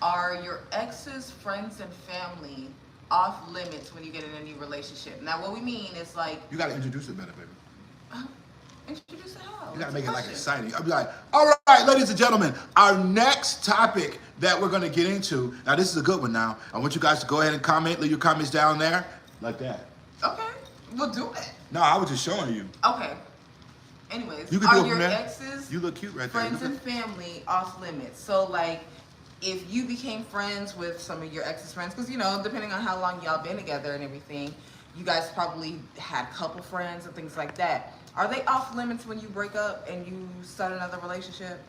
are your ex's friends and family off limits when you get in a new relationship? Now, what we mean is like... You got to introduce it better, baby. Introduce it how? You got to make it like exciting. I'll be like, all right, ladies and gentlemen, our next topic that we're going to get into. Now, this is a good one now. I want you guys to go ahead and comment. Leave your comments down there like that. Okay. We'll do it. No, I was just showing you. Okay. Anyways, you can are do your it exes, you look cute right friends and family off limits? So, like, if you became friends with some of your ex's friends, because, you know, depending on how long y'all been together and everything, you guys probably had couple friends and things like that. Are they off limits when you break up and you start another relationship?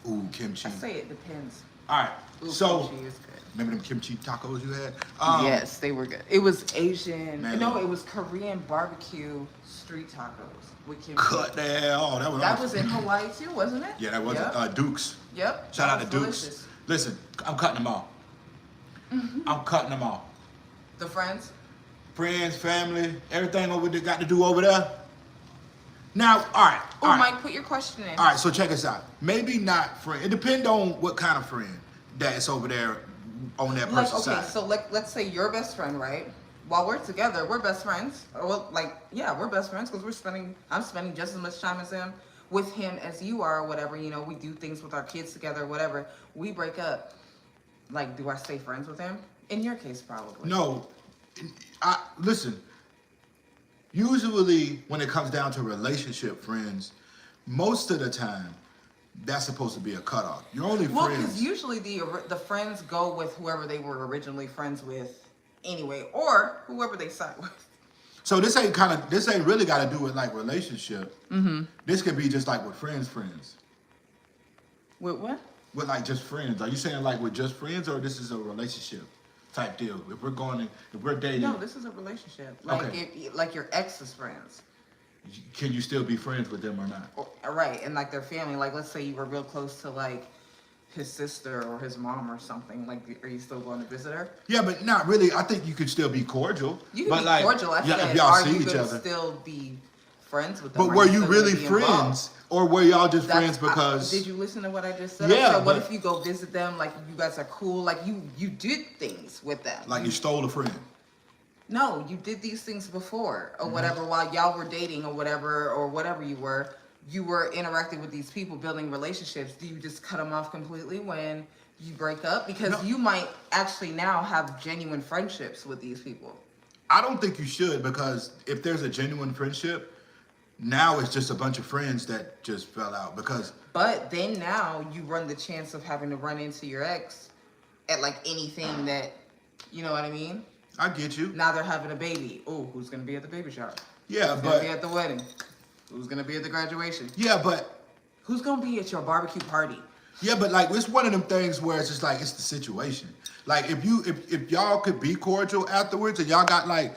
Ooh, kimchi. I say it depends. All right. Ooh, so, kimchi is good. Remember them kimchi tacos you had? Yes, they were good. It was Asian. Man. No, it was Korean barbecue street tacos with kimchi. Cut that. Oh, that was in Hawaii too, wasn't it? Yeah, that was Duke's. Yep. Shout out to Duke's. Delicious. Listen, I'm cutting them off. I'm cutting them off. The friends? Friends, family, everything over there got to do over there. Now, all right. Oh, Mike, put your question in. All right, so check us out. Maybe not friend. It depends on what kind of friend that's over there on that person's side. Okay, so let's say your best friend, right? While we're together, we're best friends. Well, we're best friends because I'm spending just as much time with him as you are, or whatever. You know, we do things with our kids together, or whatever. We break up. Like, do I stay friends with him? In your case, probably. No. Listen. Usually, when it comes down to relationship friends, most of the time, that's supposed to be a cutoff. You're only Well, friends. because usually the friends go with whoever they were originally friends with anyway, or whoever they side with. So this ain't really got to do with like relationship. Mm-hmm. This could be just like with friends. With what? With like just friends. Are you saying like with just friends, or this is a relationship type deal? If we're dating. No, this is a relationship. Like Okay. like your ex's friends. Can you still be friends with them or not? Right, and like their family. Like, let's say you were real close to like his sister or his mom or something. Like, are you still going to visit her? Yeah, but not really. I think you could still be cordial. You can but be like, cordial. I yeah, said, if y'all are see you each gonna other. still be friends with them? But Are were you still really gonna be involved? friends, or were y'all just friends because? Did you listen to what I just said? Yeah. I said, what if you go visit them? Like, you guys are cool. Like, you did things with them. Like you stole a friend. No, you did these things before or whatever while y'all were dating or whatever you were interacting with these people, building relationships. Do you just cut them off completely when you break up? Because you might actually now have genuine friendships with these people. I don't think you should, because if there's a genuine friendship, now it's just a bunch of friends that just fell out because. But then now you run the chance of having to run into your ex at like anything that, you know what I mean? I get you. Now they're having a baby. Oh, who's gonna be at the baby shower? Yeah, who's but gonna be at the wedding? Who's gonna be at the graduation? Yeah, but who's gonna be at your barbecue party? Yeah, but like it's one of them things where it's just like it's the situation. Like if y'all could be cordial afterwards and y'all got like,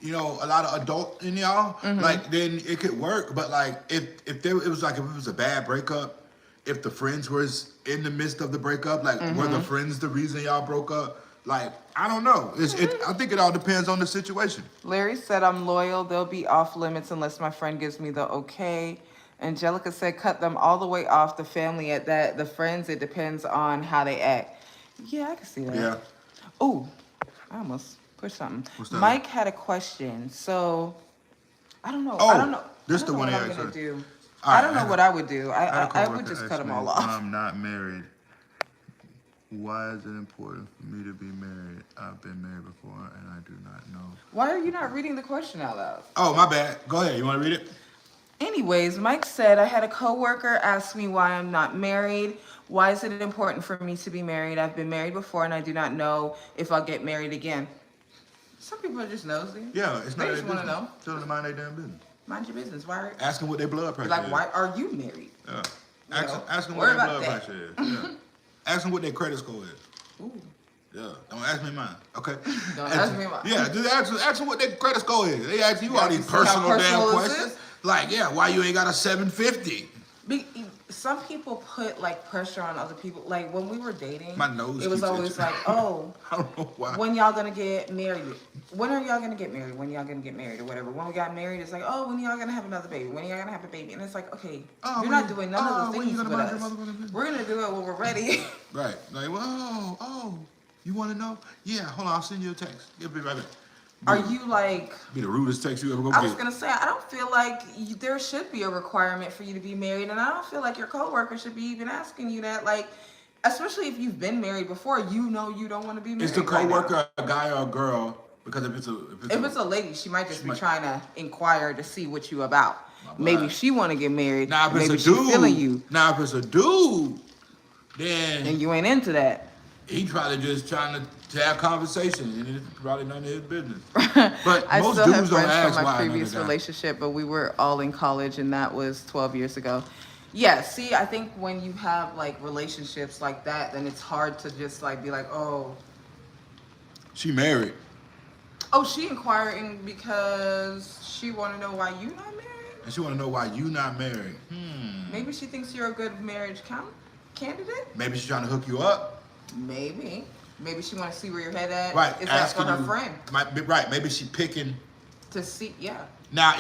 you know, a lot of adult in y'all, like then it could work. But like if it was a bad breakup, if the friends was in the midst of the breakup, like were the friends the reason y'all broke up? Like, I don't know. I think it all depends on the situation. Larry said, I'm loyal. They'll be off limits unless my friend gives me the okay. Angelica said, cut them all the way off. The family at that. The friends, it depends on how they act. Yeah, I can see that. Yeah. Oh, I almost pushed something. What's that? Mike had a question. So, I don't know. Oh, I don't know. this I the don't one know I what I'm asked gonna her. do. All I don't right, know what I would do. I would coworker just cut asked them me, all off. I'm not married. Why is it important for me to be married? I've been married before and I do not know. Why are you not reading the question out loud? Oh, my bad. Go ahead. You want to read it? Anyways, Mike said, I had a coworker ask me why I'm not married. Why is it important for me to be married? I've been married before and I do not know if I'll get married again. Some people are just nosy. Yeah, it's not They their just want to business. know. Tell them to mind their damn business. Mind your business. Why? Ask them what their blood pressure Like, is. why are you married? Yeah. You know, Ask them what worry their about blood that. pressure is. Yeah. Ask them what their credit score is. Ooh. Yeah. Don't ask me mine. Okay. Don't ask me mine. Yeah. Just ask them what their credit score is. They ask you all these see how personal damn personal this questions. is? Like, yeah, why you ain't got a 750? Some people put like pressure on other people. Like when we were dating, My nose it was keeps always itching. like, oh, I don't know why. when y'all gonna get married? When are y'all gonna get married? When y'all gonna get married or whatever? When we got married, it's like, oh, when y'all gonna have another baby? When y'all gonna have a baby? And it's like, okay, Oh, you're when not you- doing none of oh, the when you things with gonna mind your us. motherfucking business? We're gonna do it when we're ready. Right. Like, well, oh, you want to know? Yeah, hold on. I'll send you a text. It'll be right back. Are you like? Be the rudest text you ever go I was get. gonna say, I don't feel like there should be a requirement for you to be married, and I don't feel like your coworker should be even asking you that. Like, especially if you've been married before, you know you don't want to be married. Is the right now. coworker a guy or a girl? Because if it's a lady, she might just be might- trying to inquire to see what you about. My Maybe bad. she want to get married. now if Maybe it's a she dude, feeling you, now if it's a dude, then and you ain't into that. he probably just trying to have conversation, and it's probably none of his business. But I most still have dudes don't friends ask from my why previous another guy. relationship, but we were all in college, and that was 12 years ago. Yeah, see, I think when you have like relationships like that, then it's hard to just like be like, oh, She married. she inquiring because she want to know why you not married. And she want to know why you not married. Maybe she thinks you're a good marriage candidate. Maybe she's trying to hook you up. Maybe she want to see where your head at. Right. Is that for asking her you- friend Right. Maybe she picking. to see? Yeah. Now,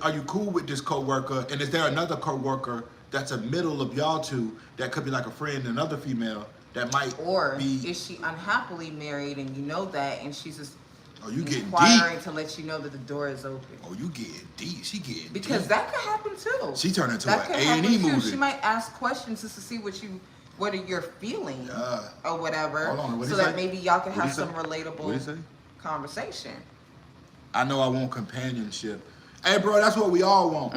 are you cool with this coworker? And is there another coworker that's a middle of y'all two that could be like a friend, another female that might Or be? is she unhappily married and you know that, and she's just Oh, you getting inquiring deep. to let you know that the door is open? Oh, you getting deep. She getting Because deep. that could happen too. She turned into That an could happen A&E too. movie. She might ask questions just to see what are you're feeling or whatever, Hold on, what'd so he that say? maybe y'all can What'd have he some say? What'd he relatable say? conversation. I know I want companionship. Hey, bro, that's what we all want.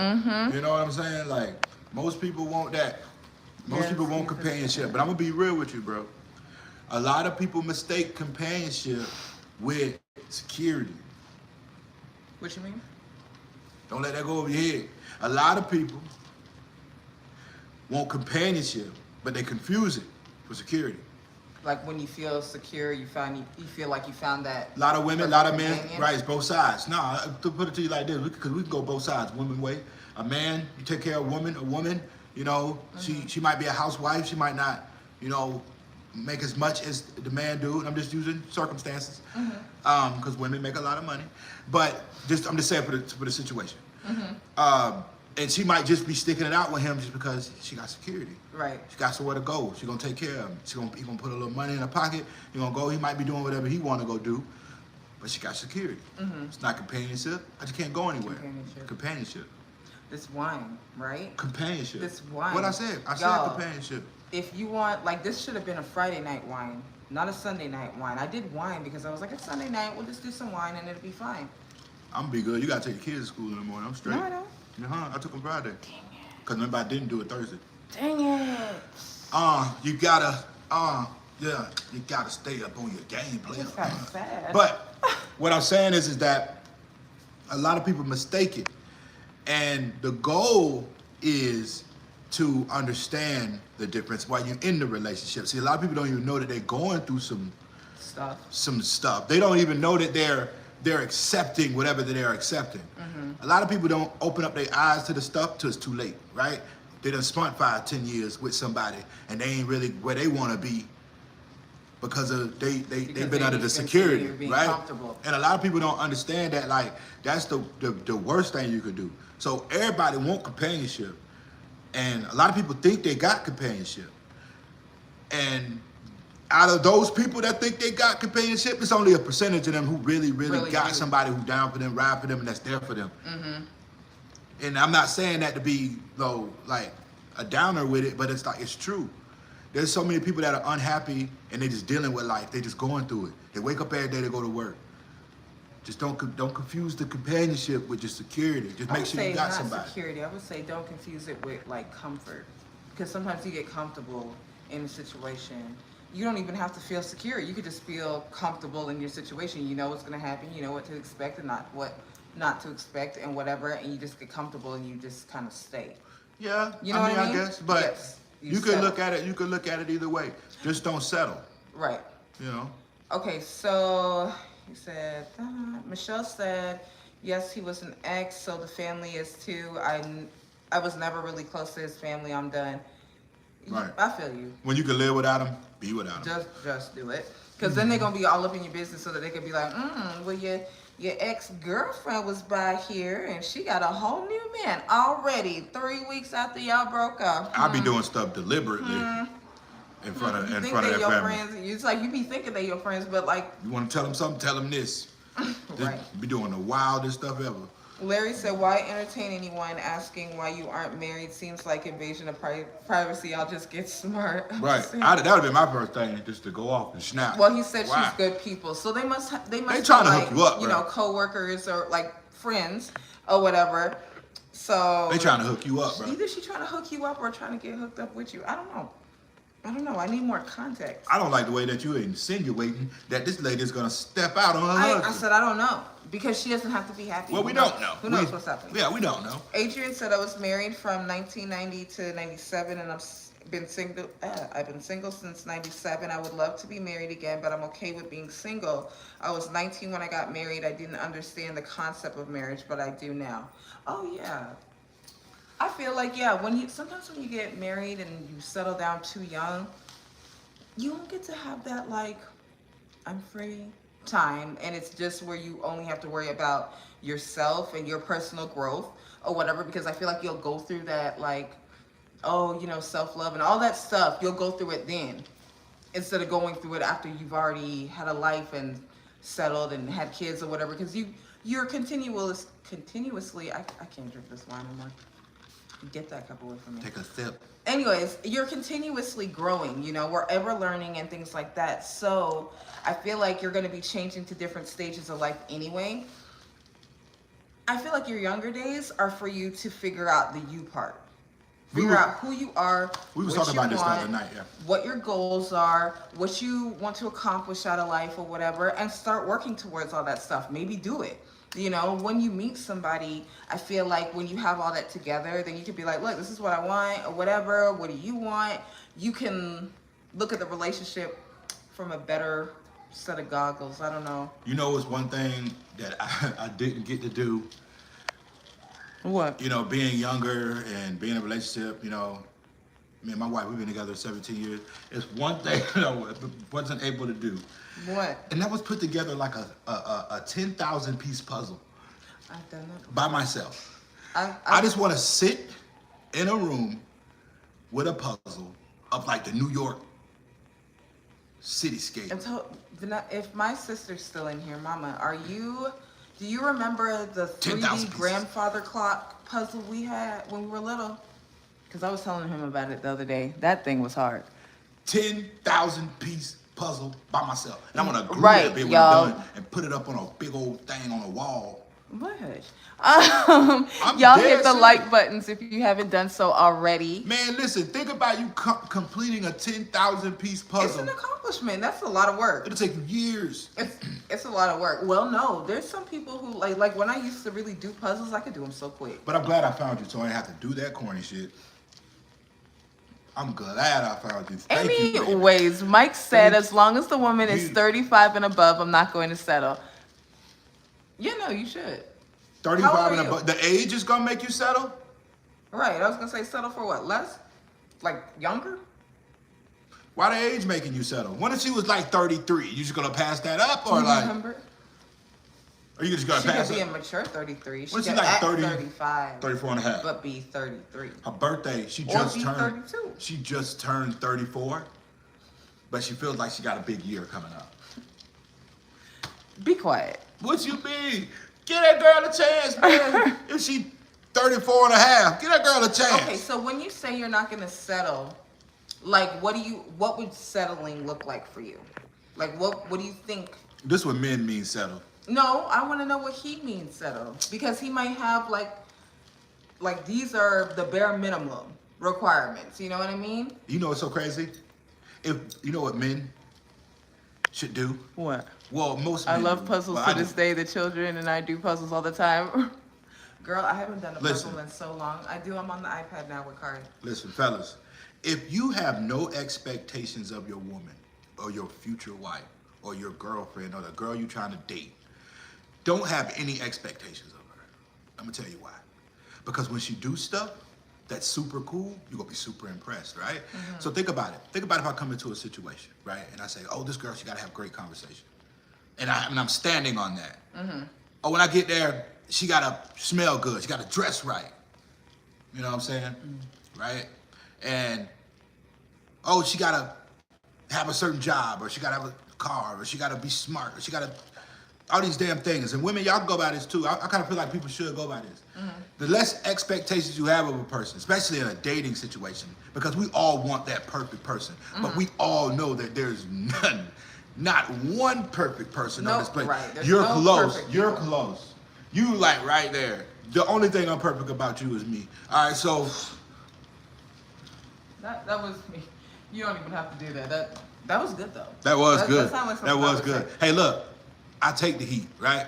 You know what I'm saying? Like, Most people want that. Most Yes, people want yes, companionship. But I'm gonna be real with you, bro. A lot of people mistake companionship with security. What you mean? Don't let that go over your head. A lot of people want companionship, but they confuse it for security. Like when you feel secure, you feel like you found that. A lot of women, a lot of men, companion? right? It's both sides. No, to put it to you like this, because we can go both sides. Women way. A man, you take care of a woman, you know, she might be a housewife. She might not, you know, make as much as the man do. I'm just using circumstances, because women make a lot of money. But I'm just saying for the situation. And she might just be sticking it out with him just because she got security. Right. She got somewhere to go. She gonna take care of him. He gonna put a little money in her pocket. He gonna go. He might be doing whatever he want to go do, but she got security. It's not companionship. I just can't go anywhere. Companionship. This wine, right? Companionship. This wine. What I said. I said Y'all, companionship. If you want, like, this should have been a Friday night wine, not a Sunday night wine. I did wine because I was like, it's Sunday night. We'll just do some wine and it'll be fine. I'm gonna be good. You gotta take your kids to school in the morning. I'm straight. No, I don't. I took them Friday. Cause remember I didn't do it Thursday. Dang it. You gotta, you gotta stay up on your game, player. It's kind of sad. But what I'm saying is that a lot of people mistake it, and the goal is to understand the difference while you're in the relationship. See, a lot of people don't even know that they're going through some stuff. They don't even know that they're accepting whatever that they're accepting. A lot of people don't open up their eyes to the stuff till it's too late, right? They done spent 5-10 years with somebody and they ain't really where they want to be because they've been under the security, right? And a lot of people don't understand that, like, that's the worst thing you could do. So everybody want companionship, and a lot of people think they got companionship, and out of those people that think they got companionship, it's only a percentage of them who really got somebody who down for them, ride for them, and that's there for them. And I'm not saying that to be, though, like a downer with it, but it's like, it's true. There's so many people that are unhappy and they just dealing with life. They just going through it. They wake up every day to go to work. Just don't confuse the companionship with just security. Just make sure you got somebody. Security. I would say don't confuse it with like comfort, because sometimes you get comfortable in a situation. You don't even have to feel secure. You could just feel comfortable in your situation. You know what's going to happen. You know what to expect and not to expect and whatever. And you just get comfortable and you just kind of stay. Yeah, you know what I mean? I guess, but yes, you could look at it. You could look at it either way. Just don't settle. Right. You know. Okay, so he said Michelle said yes, he was an ex, so the family is too. I was never really close to his family. I'm done. Right. I feel you. When you can live without him, be without him. Just do it. Because then they're going to be all up in your business so that they could be like, well, your ex-girlfriend was by here and she got a whole new man already 3 weeks after y'all broke up. I'll be doing stuff deliberately in front of their family. Friends. It's like you be thinking they're your friends, but like... You want to tell them something, tell them this. Right. Be doing the wildest stuff ever. Larry said, why entertain anyone asking why you aren't married? Seems like invasion of privacy. I'll just get smart. Right. That would have been my first thing, just to go off and snap. Well, he said she's good people. So they must they be trying to like, hook you up, you know, co-workers or like friends or whatever. So they trying to hook you up, bro. Either she trying to hook you up or trying to get hooked up with you. I don't know. I need more context. I don't like the way that you're insinuating that this lady is going to step out on her husband. I said I don't know. Because she doesn't have to be happy. Well, we don't know. Who knows what's happening? Yeah, we don't know. Adrian said I was married from 1990 to 97, and I've been single. I've been single since 97. I would love to be married again, but I'm okay with being single. I was 19 when I got married. I didn't understand the concept of marriage, but I do now. Oh yeah. I feel like sometimes when you get married and you settle down too young, you don't get to have that like, I'm free time, and it's just where you only have to worry about yourself and your personal growth or whatever, because I feel like you'll go through that like, self-love and all that stuff. You'll go through it then instead of going through it after you've already had a life and settled and had kids or whatever, because you're continuously I can't drink this wine anymore. Get that cup away from me. Take a sip. Anyways, you're continuously growing, we're ever learning and things like that. So I feel like you're going to be changing to different stages of life anyway. I feel like your younger days are for you to figure out the you part. Figure out who you are. We was talking about this the other night, yeah. What your goals are, what you want to accomplish out of life or whatever, and start working towards all that stuff. Maybe do it. You know, when you meet somebody, I feel like when you have all that together, then you could be like, look, this is what I want or whatever. What do you want? You can look at the relationship from a better set of goggles. I don't know. You know, it's one thing that I didn't get to do. What? You know, being younger and being in a relationship, you know, me and my wife, we've been together 17 years. It's one thing that I wasn't able to do. What? And that was put together like a 10,000 piece puzzle. I've done that. By myself. I just want to sit in a room with a puzzle of like the New York cityscape. If my sister's still in here, Mama, do you remember the 3D grandfather clock puzzle we had when we were little? Because I was telling him about it the other day. That thing was hard. 10,000 piece puzzle by myself. And I'm going to glue that bit when I'm done and put it up on a big old thing on the wall. What? Y'all hit the like buttons if you haven't done so already. Man, listen, think about you completing a 10,000 piece puzzle. It's an accomplishment. That's a lot of work. It'll take you years. It's a lot of work. Well, no, there's some people who like when I used to really do puzzles, I could do them so quick. But I'm glad I found you so I didn't have to do that corny shit. I'm glad I found you. Thank you. Anyways, Mike said as long as the woman is 35 and above, I'm not going to settle. Yeah, no, you should. 35 and above. The age is going to make you settle? Right. I was going to say settle for what? Less? Like younger? Why the age making you settle? What if she was like 33? You just going to pass that up or like? Remember? Or you just going to pass it? She could be a mature 33. She What could she like act 30, 35. 34 and a half. But be 33. Her birthday, she Or just be turned 32. She just turned 34. But she feels like she got a big year coming up. Be quiet. What you mean? Give that girl a chance, man. If she 34 and a half, give that girl a chance. Okay, so when you say you're not gonna settle, like what would settling look like for you? Like what do you think? This is what men mean settle. No, I wanna know what he means settle. Because he might have like these are the bare minimum requirements, you know what I mean? You know what's so crazy? If you know what men should do? What? Well, most men I love do, puzzles to this day, the children, and I do puzzles all the time. Girl, I haven't done a puzzle in so long. I do them on the iPad now with Cardi. Listen, fellas, if you have no expectations of your woman or your future wife or your girlfriend or the girl you're trying to date, don't have any expectations of her. I'm gonna tell you why. Because when she do stuff that's super cool, you're gonna be super impressed, right? Mm-hmm. So think about it. Think about if I come into a situation, right? And I say, oh, this girl, she gotta have great conversation. And I'm standing on that. Mm-hmm. Oh, when I get there, she gotta smell good. She gotta dress right. You know what I'm saying? Mm-hmm. Right? And, oh, she gotta have a certain job, or she gotta have a car, or she gotta be smart, or she gotta, all these damn things. And women, y'all can go by this too. I kind of feel like people should go by this. Mm-hmm. The less expectations you have of a person, especially in a dating situation, because we all want that perfect person. Mm-hmm. But we all know that there's not one perfect person on this planet. Right. You're close. You're close. You like right there. The only thing unperfect about you is me. All right, so. That was me. You don't even have to do that. That was good though. That was good. That was good. Hey, look, I take the heat, right?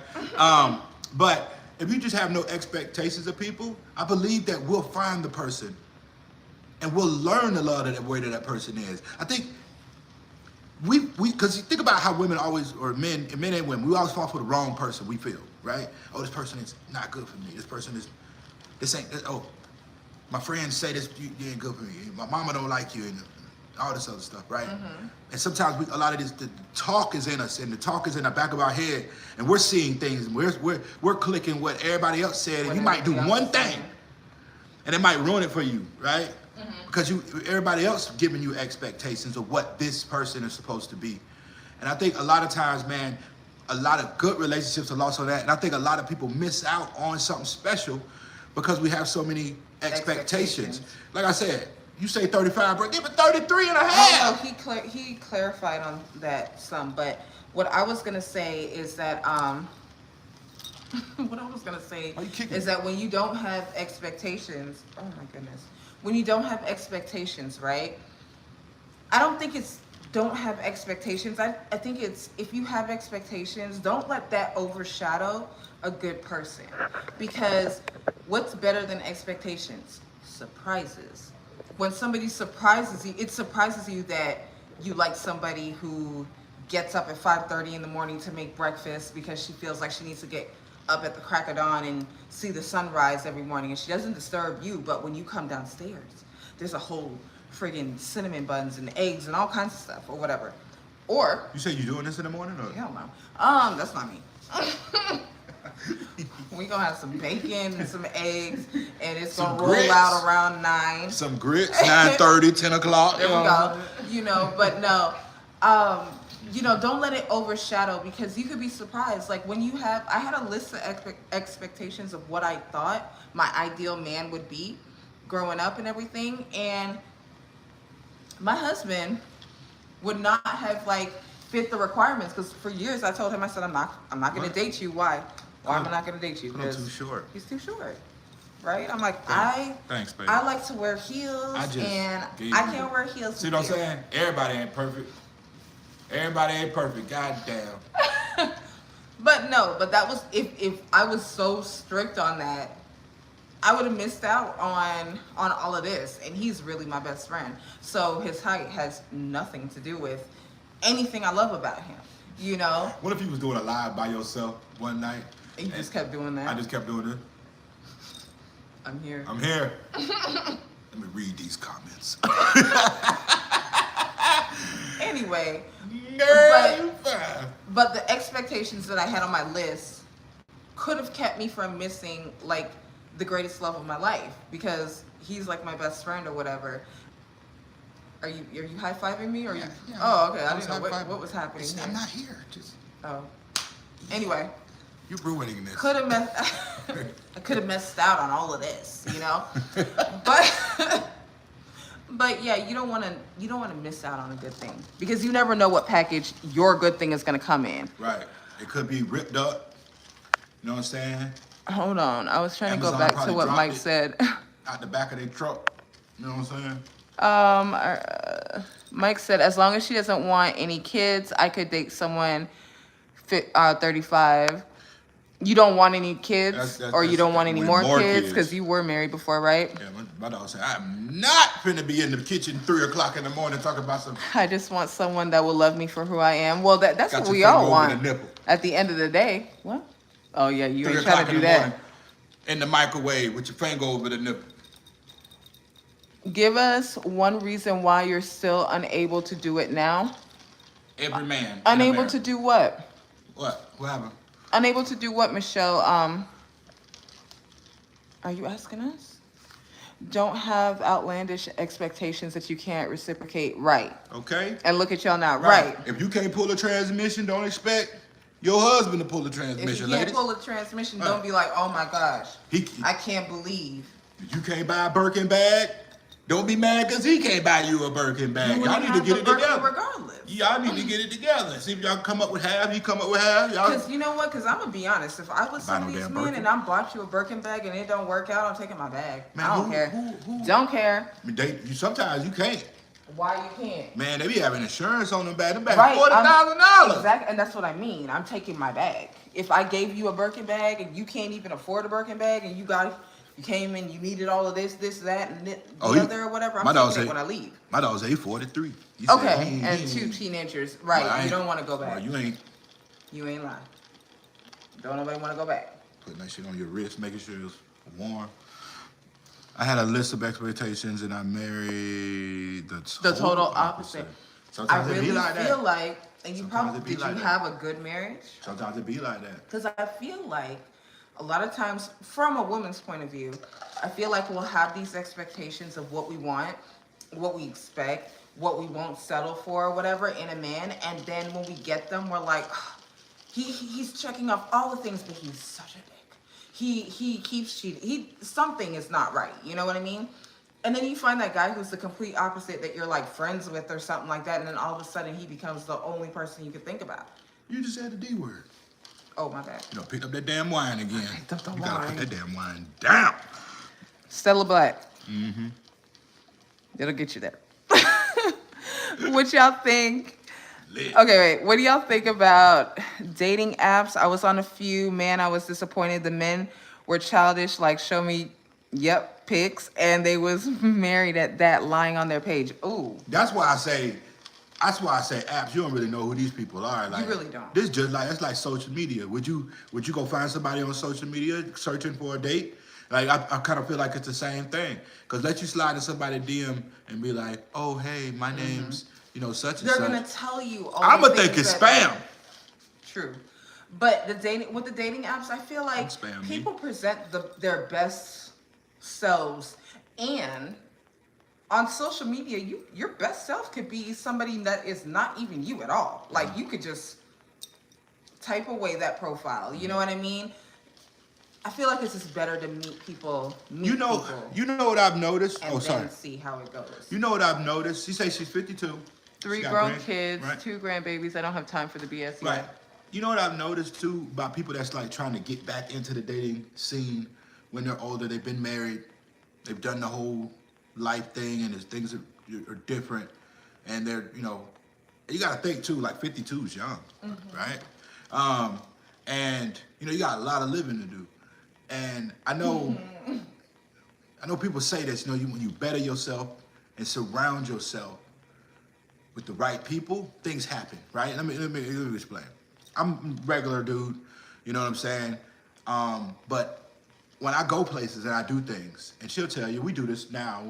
But if you just have no expectations of people, I believe that we'll find the person and we'll learn to love the way that person is. I think because you think about how women always, or men and women, we always fall for the wrong person, we feel, right? Oh, this person is not good for me. This ain't, oh, my friends say this, you ain't good for me. My mama don't like you, and all this other stuff, right? Mm-hmm. And sometimes a lot of this, the talk is in us, and the talk is in the back of our head, and we're seeing things, and we're clicking what everybody else said, and you might do one thing, and it might ruin it for you, right? Mm-hmm. Because everybody else giving you expectations of what this person is supposed to be. And I think a lot of times, man, a lot of good relationships are lost on that, and I think a lot of people miss out on something special because we have so many expectations. Like I said, you say 35, bro, give it 33 and a half. Oh, no, he clarified on that some, but what I was gonna say is that is that when you don't have expectations, oh my goodness, when you don't have expectations, right? I don't think it's don't have expectations. I think it's if you have expectations, don't let that overshadow a good person. Because what's better than expectations? Surprises. When somebody surprises you, it surprises you that you like somebody who gets up at 5:30 in the morning to make breakfast because she feels like she needs to get up at the crack of dawn and see the sunrise every morning, and she doesn't disturb you, but when you come downstairs, there's a whole friggin' cinnamon buns and eggs and all kinds of stuff or whatever. Or You say you doing this in the morning or? hell no. That's not me. We gonna have some bacon and some eggs, and it's Some gonna roll grits. out around 9. Some grits, 9:30, 10 o'clock. There we go. You know, but no. You know, don't let it overshadow, because you could be surprised. Like when you have, I had a list of expectations of what I thought my ideal man would be growing up and everything, and my husband would not have like fit the requirements, because for years I told him, I said, I'm not gonna What? date you. Why am I not gonna date you? I'm Because too short. he's too short, right? I'm like, Thanks, baby. I like to wear heels, I just and gave I you- can't wear heels. See with what I'm you. saying? Everybody ain't perfect. Everybody ain't perfect. God damn. But no, but that was, if I was so strict on that, I would have missed out on all of this. And he's really my best friend. So his height has nothing to do with anything I love about him. You know? What if you was doing a live by yourself one night? And you just kept doing that. I just kept doing it. I'm here. I'm here. Let me read these comments. Anyway, Girl, you fine. but the expectations that I had on my list could have kept me from missing like the greatest love of my life, because he's like my best friend or whatever. Are you high-fiving me or Yeah, you? yeah. Oh, okay. I was didn't know high-fiving. what was happening It's- here. I'm not here. Just Oh. Anyway, you're ruining this. could have I could have messed out on all of this, you know. But but yeah, you don't want to miss out on a good thing, because you never know what package your good thing is going to come in. Right. It could be ripped up. You know what I'm saying? Hold on, I was trying to Amazon go back to probably what dropped Mike it. said. Out the back of their truck. You know what I'm saying? Mike said, as long as she doesn't want any kids, I could date someone 35. You don't want any kids, or you don't want any more kids, because you were married before, right? Yeah, my dog said, I'm not finna be in the kitchen 3 o'clock in the morning talking about some. I just want someone that will love me for who I am. Well, that's Got what your we finger all over want. the nipple. At the end of the day. What? Oh, yeah, you 3 ain't trying o'clock to in do the that. morning in the microwave with your finger over the nipple. Give us one reason why you're still unable to do it now. Every man. in Unable America. to do what? What? What happened? Unable to do what, Michelle? Are you asking us? Don't have outlandish expectations that you can't reciprocate. Right. Okay. And look at y'all now. Right. If you can't pull a transmission, don't expect your husband to pull the If you transmission, can't ladies. pull a transmission, Right. don't be like, oh my gosh, He- I can't believe. You can't buy a Birkin bag. Don't be mad because he can't buy you a Birkin bag. You Y'all wouldn't need to have get the it Birkin together. regardless. Y'all need to get it together. See if y'all come up with half. He come up with half. Y'all. Because you know what? Because I'm going to be honest. If I was Buy some no of these damn men Birkin. and I bought you a Birkin bag and it don't work out, I'm taking my bag. Man, I don't who- care. who- Don't care. I mean, sometimes you can't. Why you can't? Man, they be having insurance on them bag. Them bags Right, $40,000. Exactly, and that's what I mean. I'm taking my bag. If I gave you a Birkin bag and you can't even afford a Birkin bag, and you came in, you needed all of this, that, and the other or whatever, I'm taking it when I leave. My dog say 43. He said Okay, he and ain't- 2 teenagers. Right, Well, I you ain't- don't want to go back. Well, you ain't You ain't lying. Don't nobody want to go back. putting that shit on your wrist, making sure it's warm. I had a list of expectations and I married the total opposite. I Sometimes it really be like feel that. like, and you Sometimes probably, it be did like you that. have a good marriage? Sometimes it be like that. Because I feel like a lot of times, from a woman's point of view, I feel like we'll have these expectations of what we want, what we expect, what we won't settle for, or whatever, in a man. And then when we get them, we're like, "Ugh, he's checking off all the things, but he's such a dick. He keeps cheating. Something is not right. You know what I mean? And then you find that guy who's the complete opposite, that you're like friends with or something like that, and then all of a sudden he becomes the only person you could think about. You just said the D word. Oh my bad. You know, picked up that damn wine again. picked up the You gotta wine. put that damn wine down. Stella Black. It'll get you there. What y'all think? Lit. Okay, wait. What do y'all think about dating apps? I was on a few. Man, I was disappointed. The men were childish, like show me, pics, and they was married at that, lying on their page. Ooh. That's why I say apps. You don't really know who these people are. Like, you really don't. This just like it's like social media. Would you go find somebody on social media searching for a date? Like I kind of feel like it's the same thing. Cause let you slide in somebody's DM and be like, oh hey, my name's such and They're such. gonna tell you. All I'ma the think things it's that- spam. True. But the dating apps, I feel like Spam me. people present their best selves, and on social media, your best self could be somebody that is not even you at all. Like you could just type away that profile. You know what I mean? I feel like it's just better to meet people. You know what I've noticed? And then see how it goes. You know what I've noticed? She says she's 52. 3 She got grown kids, right? 2 grandbabies. I don't have time for the BS yet. Right. You know what I've noticed too about people that's like trying to get back into the dating scene when they're older. They've been married, they've done the whole life thing, and things are different. And they're you got to think too. Like 52 is young, right? And you got a lot of living to do. And I know people say this. When you better yourself and surround yourself with the right people, things happen, right? Let me explain. I'm a regular dude, you know what I'm saying? But when I go places and I do things, and she'll tell you, we do this now,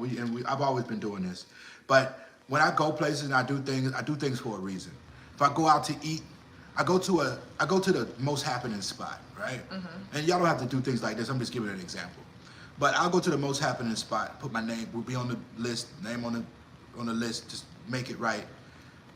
I've always been doing this. But when I go places and I do things for a reason. If I go out to eat, I go to the most happening spot, right? And y'all don't have to do things like this. I'm just giving an example. But I'll go to the most happening spot, put my name, will be on the list, name on the list, just make it right.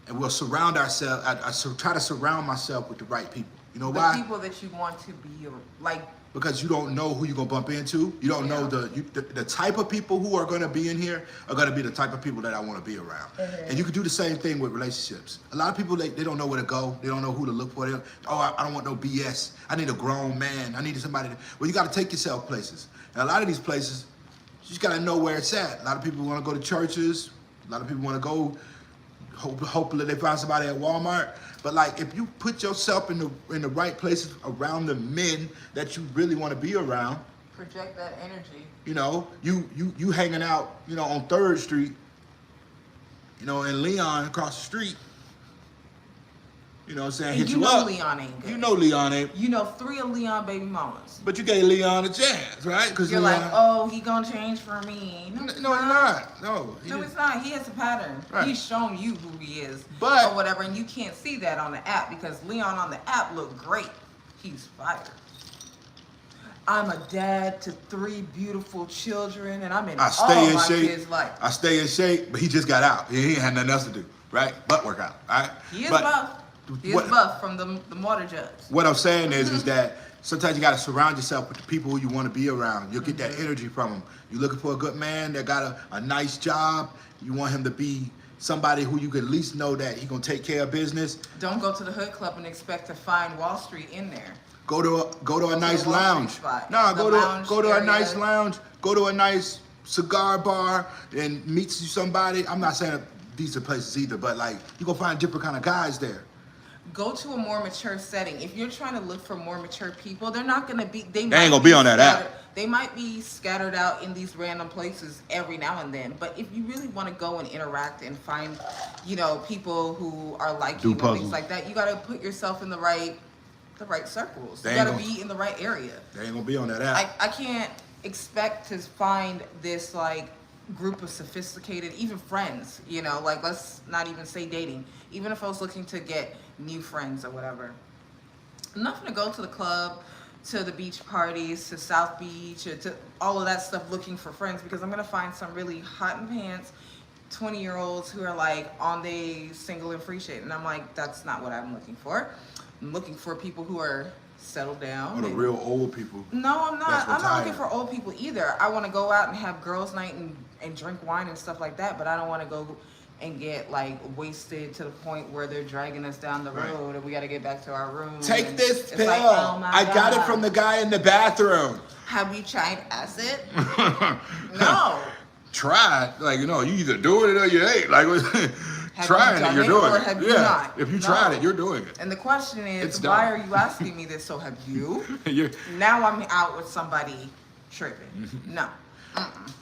And we'll surround ourselves. I try to surround myself with the right people. You know why? The people that you want to be like. Because you don't know who you're gonna bump into. You don't know the type of people who are gonna be in here are gonna be the type of people that I want to be around. And you can do the same thing with relationships. A lot of people they don't know where to go. They don't know who to look for. I don't want no BS. I need a grown man. I need somebody. Well, you got to take yourself places. And a lot of these places, you just gotta know where it's at. A lot of people want to go to churches. A lot of people want to go. Hopefully they find somebody at Walmart. But like if you put yourself in the right places around the men that you really want to be around, project that energy. You hanging out, on 3rd Street, in Leon across the street. You know what I'm saying? Hit you up. Leon ain't good. Leon ain't. 3 of Leon baby mamas. But you gave Leon a chance, right? Because you're like, oh, he gonna change for me. No, it's not. No, it's not. He has a pattern. Right. He's shown you who he is, but or whatever, and you can't see that on the app because Leon on the app looked great. He's fired. I'm a dad to 3 beautiful children, and I'm in all my kids' life. I stay in shape, but he just got out. He ain't had nothing else to do, right? Butt workout, right? He is buff. He is buff from the water jugs. What I'm saying is that sometimes you got to surround yourself with the people who you want to be around. You'll get that energy from them. You're looking for a good man that got a nice job. You want him to be somebody who you can at least know that he gonna take care of business. Don't go to the hood club and expect to find Wall Street in there. Go to a nice lounge. No, go to a nice lounge. Go to a nice cigar bar and meet somebody. I'm not saying these are places either, but like you gonna find different kind of guys there. Go to a more mature setting. If you're trying to look for more mature people, they're not gonna be. They ain't gonna be on that app. They might be scattered out in these random places every now and then. But if you really want to go and interact and find, people who are like you and things like that, you gotta put yourself in the right circles. You gotta be in the right area. They ain't gonna be on that app. I can't expect to find this like group of sophisticated, even friends, like let's not even say dating. Even if I was looking to get new friends or whatever. Nothing to go to the club, to the beach parties, to South Beach, or to all of that stuff looking for friends because I'm gonna find some really hot in pants 20-year-olds who are like on the single and free shit. And I'm like, that's not what I'm looking for. I'm looking for people who are settled down. Or the real old people. No, I'm not. I'm not looking for old people either. I want to go out and have girls' night and drink wine and stuff like that, but I don't want to go and get like wasted to the point where they're dragging us down the road and we got to get back to our room. Take this pill. Like, oh I got it from the guy in the bathroom. Have you tried acid? No. tried, like, you know, you either doing it or you ain't. Like, trying it, you're doing it. You not? If you tried it, you're doing it. And the question is, It's why done. are you asking me this? So have you? You're- Now I'm out with somebody tripping. No.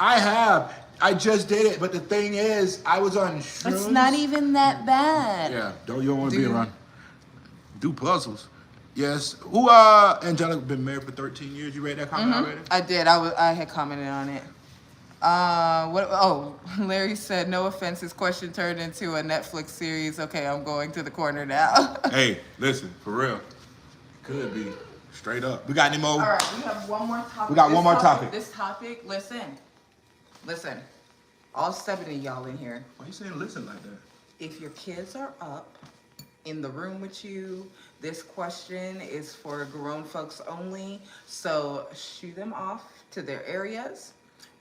I have. I just did it, but the thing is, I was on shrooms. It's not even that bad. Yeah, you don't want to be Dude. around. Do puzzles. Yes. Who, Angelica, been married for 13 years. You read that comment already? I did. I had commented on it. What? Oh, Larry said, no offense, his question turned into a Netflix series. Okay, I'm going to the corner now. Hey, listen, for real. Could be. Straight up. We got any more? All right, we have one more topic. We got one more topic. This topic, listen. All 7 of y'all in here. Why you saying listen like that? If your kids are up in the room with you, this question is for grown folks only. So shoo them off to their areas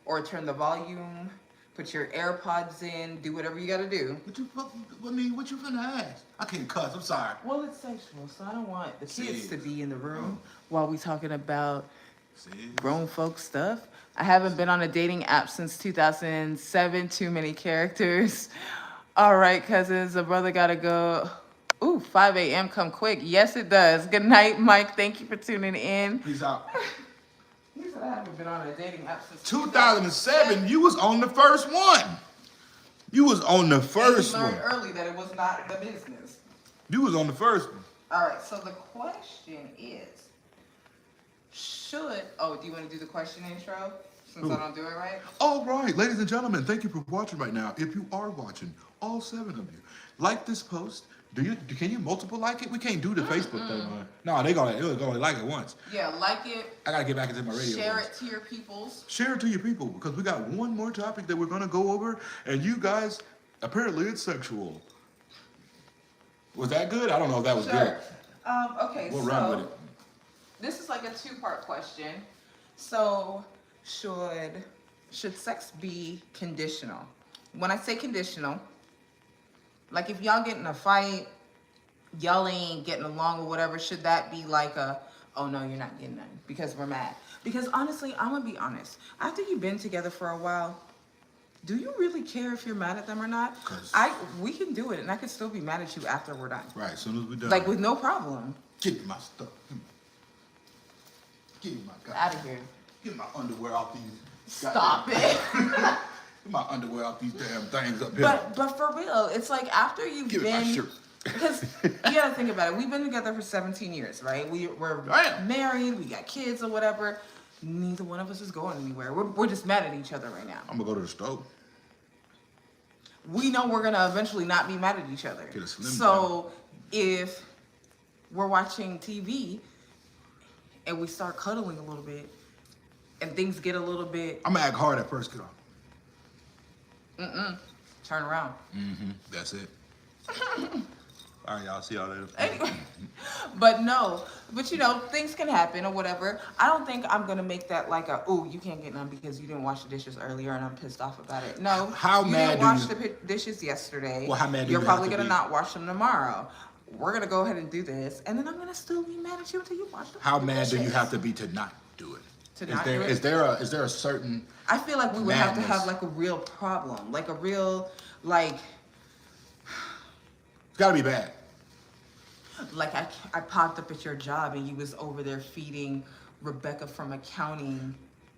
or turn the volume, put your AirPods in, do whatever you gotta do. What you finna ask? I can't cuss, I'm sorry. Well, it's sexual, so I don't want the kids See. to be in the room while we talking about See? grown folk stuff. I haven't been on a dating app since 2007. Too many characters. All right, cousins, a brother gotta go. Ooh, 5 a.m. come quick. Yes, it does. Good night, Mike. Thank you for tuning in. Peace out. He said I haven't been on a dating app since 2007, you was on the first one. You was on the first learned one. early that it was not the business. You was on the first one. All right, so the question is, do you want to do the question intro? Since I don't do it right? All right, ladies and gentlemen, thank you for watching right now. If you are watching, all 7 of you, like this post. Can you multiple like it? We can't do the Facebook thing, man. No, they're gonna like it once. Yeah, like it. I gotta get back into my radio. Share voice. it to your peoples. Share it to your people because we got one more topic that we're gonna go over, and you guys, apparently it's sexual. Was that good? I don't know if that was good. Okay, We'll so run with it. this is like a 2-part question. So should sex be conditional? When I say conditional, like if y'all get in a fight, y'all ain't getting along or whatever, should that be like oh no, you're not getting none because we're mad? Because honestly, I'm gonna be honest. After you've been together for a while, do you really care if you're mad at them or not? We can do it, and I can still be mad at you after we're done. Right, as soon as we're done. Like with no problem. Give me my stuff. Give me my Out of here. Get my underwear off these. Stop it. Get my underwear off these damn things up here. But for real, it's like after you've Give me my been, shirt. because you gotta think about it. We've been together for 17 years, right? We're Right. married, we got kids or whatever. Neither one of us is going anywhere. We're just mad at each other right now. I'm gonna go to the stove. We know we're gonna eventually not be mad at each other. Get a Slim So if we're watching TV and we start cuddling a little bit and things get a little bit I'm gonna act hard at first, get off. turn around. That's it. All right, y'all. See y'all later. Anyway, but you know, things can happen or whatever. I don't think I'm gonna make that like ooh, you can't get none because you didn't wash the dishes earlier and I'm pissed off about it. No, How you mad didn't do wash you- the dishes yesterday. Well, how mad do You're you probably have to gonna be? not wash them tomorrow. We're gonna go ahead and do this, and then I'm gonna still be mad at you until you wash them. How mad do you have to be to not do it? To not do it? Is there a certain? I feel like we would have to Madness. have like a real problem, like a real like It's gotta be bad. I popped up at your job and you was over there feeding Rebecca from accounting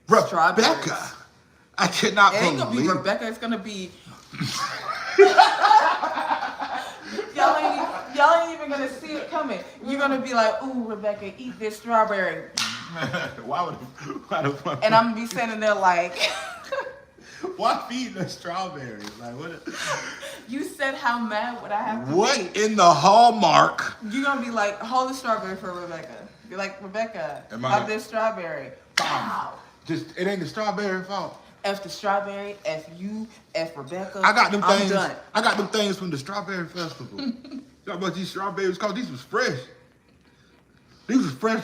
strawberries. Rebecca, I cannot It ain't gonna be believe. Rebecca. It's gonna be. y'all ain't even gonna see it coming. You're gonna be like, "Ooh, Rebecca, eat this strawberry," Why and I'm gonna be standing there like, why feed the strawberries? Like what? "You said how mad would I have to be?" What in the hallmark? You're gonna be like, "Hold the strawberry for Rebecca." Be like, "Rebecca, Am I- have this strawberry." Wow. Just it ain't the strawberry fault. F the strawberry, F you, F Rebecca. I got them I'm things. done. I got them things from the strawberry festival. How about these strawberries? Cause these was fresh. These was fresh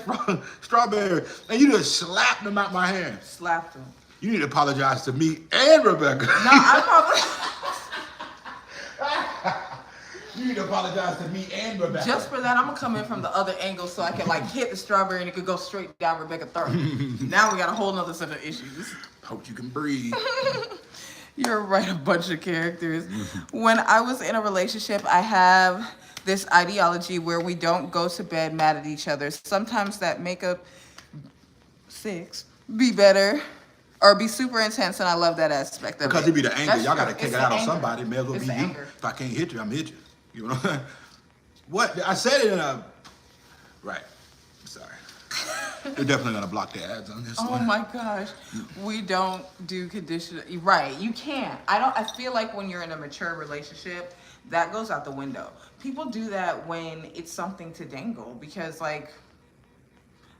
strawberries, and you just slapped them out my hand. Slapped him. You need to apologize to me and Rebecca. No, I probably. You need to apologize to me and Rebecca. Just for that, I'm gonna come in from the other angle so I can like hit the strawberry and it could go straight down Rebecca's throat. Now we got a whole nother set of issues. Hope you can breathe. You're right, a bunch of characters. When I was in a relationship, I have this ideology where we don't go to bed mad at each other. Sometimes that make up sex be better or be super intense, and I love that aspect of it. Because it be the anger. That's Y'all got to true. kick It's it out the on anger. somebody. May as well It's be the you. anger. If I can't hit you, I'm hit you. You know? What? I said it in a... Right. Sorry. They're definitely going to block the ads on this Oh one. my gosh, we don't do conditional. Right, you can't. I feel like when you're in a mature relationship, that goes out the window. People do that when it's something to dangle because, like,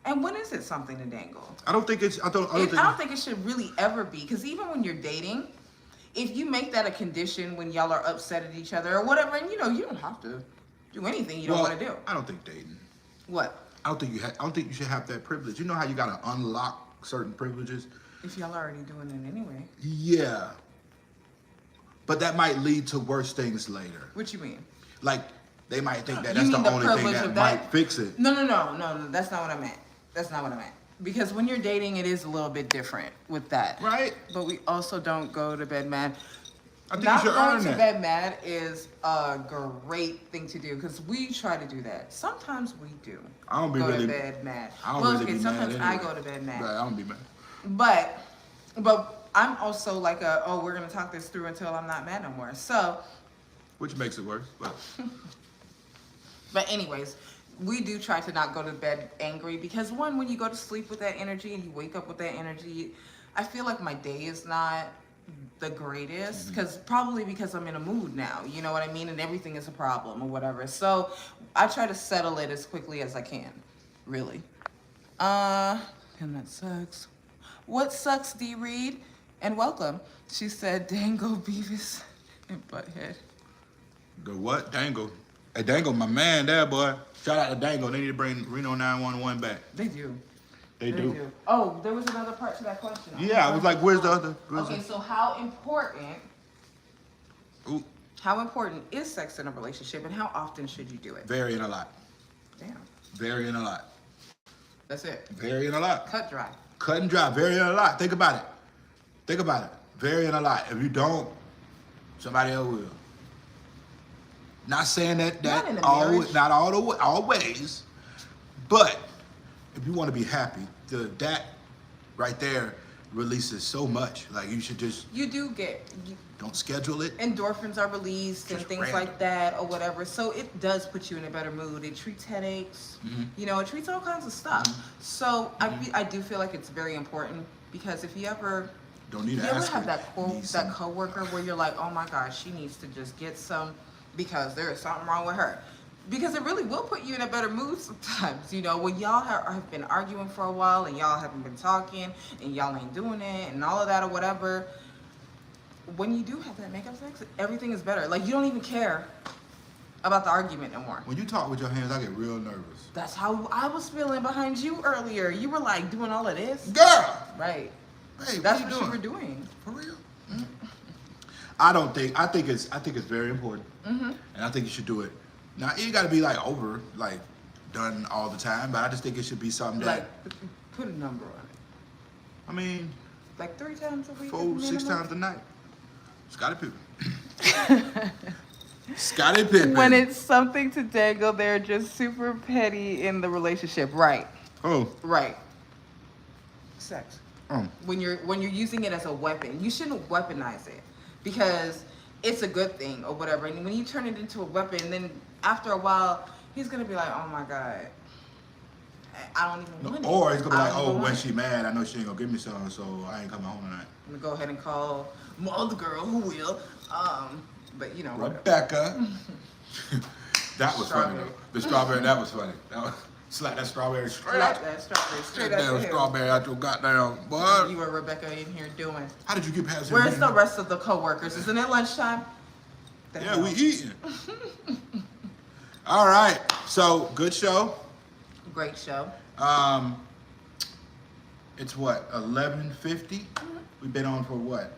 and when is it something to dangle? I don't think it's... I don't think it should really ever be, because even when you're dating, if you make that a condition when y'all are upset at each other or whatever, and you don't have to do anything you don't want to do. I don't think dating. What? I don't think you should have that privilege. You know how you gotta unlock certain privileges? If y'all are already doing it anyway. Yeah. But that might lead to worse things later. What you mean? Like, they might think that You that's mean the the only thing privilege that of might that? fix it. No, that's not what I meant. That's not what I meant. Because when you're dating, it is a little bit different with that. Right? But we also don't go to bed mad. I think Not you should going earn to that. bed mad is a great thing to do because we try to do that. Sometimes we do. I don't be go really- to bed mad. I don't well, really okay, be sometimes mad I anyway. go to bed mad. Right, I don't be mad. But I'm also like we're gonna talk this through until I'm not mad no more. So, Which makes it worse. but anyways, we do try to not go to bed angry because one, when you go to sleep with that energy and you wake up with that energy, I feel like my day is not the greatest because I'm in a mood now, you know what I mean, and everything is a problem or whatever. So I try to settle it as quickly as I can, really. And that sucks. What sucks, D. Reed? And welcome. She said, Dango, Beavis, and Butthead. The what? Dangle. Hey, Dangle, my man there, boy. Shout out to Dangle. They need to bring Reno 911 back. They do. They do. Oh, there was another part to that question. Yeah, I was like, where's the other? Okay, so how important Ooh, is sex in a relationship and how often should you do it? varying a lot. Damn. Varying a lot. That's it. Varying a lot. Cut dry. Cut and dry. Varying a lot. Think about it. Think about it. Varying a lot. If you don't, somebody else will. Not saying that Not in a always, marriage. not all the way, always, but if you want to be happy, that right there releases so much. Like you should just You do get don't schedule it. endorphins are released and Just things random. like that or whatever. So it does put you in a better mood. It treats headaches. You know, it treats all kinds of stuff. So I do feel like it's very important because if you ever Don't need you to ever ask have her. that that coworker where you're like, oh my gosh, she needs to just get some because there is something wrong with her. Because it really will put you in a better mood sometimes, you know, when y'all have been arguing for a while and y'all haven't been talking and y'all ain't doing it and all of that or whatever. When you do have that makeup sex, everything is better. Like you don't even care about the argument no more. When you talk with your hands, I get real nervous. That's how I was feeling behind you earlier. You were like doing all of this. Girl, Right. hey, That's what what you you were doing? doing. For real? I think it's very important, and I think you should do it. Now it got to be like done all the time, but I just think it should be something that Like, put a number on it. I mean, Like 3 times a week. 4, 6 minimum? times a night. Scottie Pippen. Scottie Pippen. When it's something to dangle, they're just super petty in the relationship. Right. oh, Right. Sex. oh, When you're using it as a weapon, you shouldn't weaponize it because it's a good thing or whatever. And when you turn it into a weapon, then after a while, he's gonna be like, "Oh my god, I don't even want it." or he's gonna be I like, don't oh, even when want she mad, I know she ain't gonna give me some, so I ain't coming home tonight. I'm gonna go ahead and call my other girl who will. But you know, whatever. Rebecca. That was funny Strawberry. though. The strawberry, that was funny. That was slap that strawberry straight Slap out. that strawberry straight That out damn your head. strawberry out your goddamn What boy. you and Rebecca in here doing? How did you get past Where's him? the rest of the co-workers? Isn't it lunchtime? The Yeah, hell? we eating. All right. So good show. Great show. It's what 11:50. We've been on for what?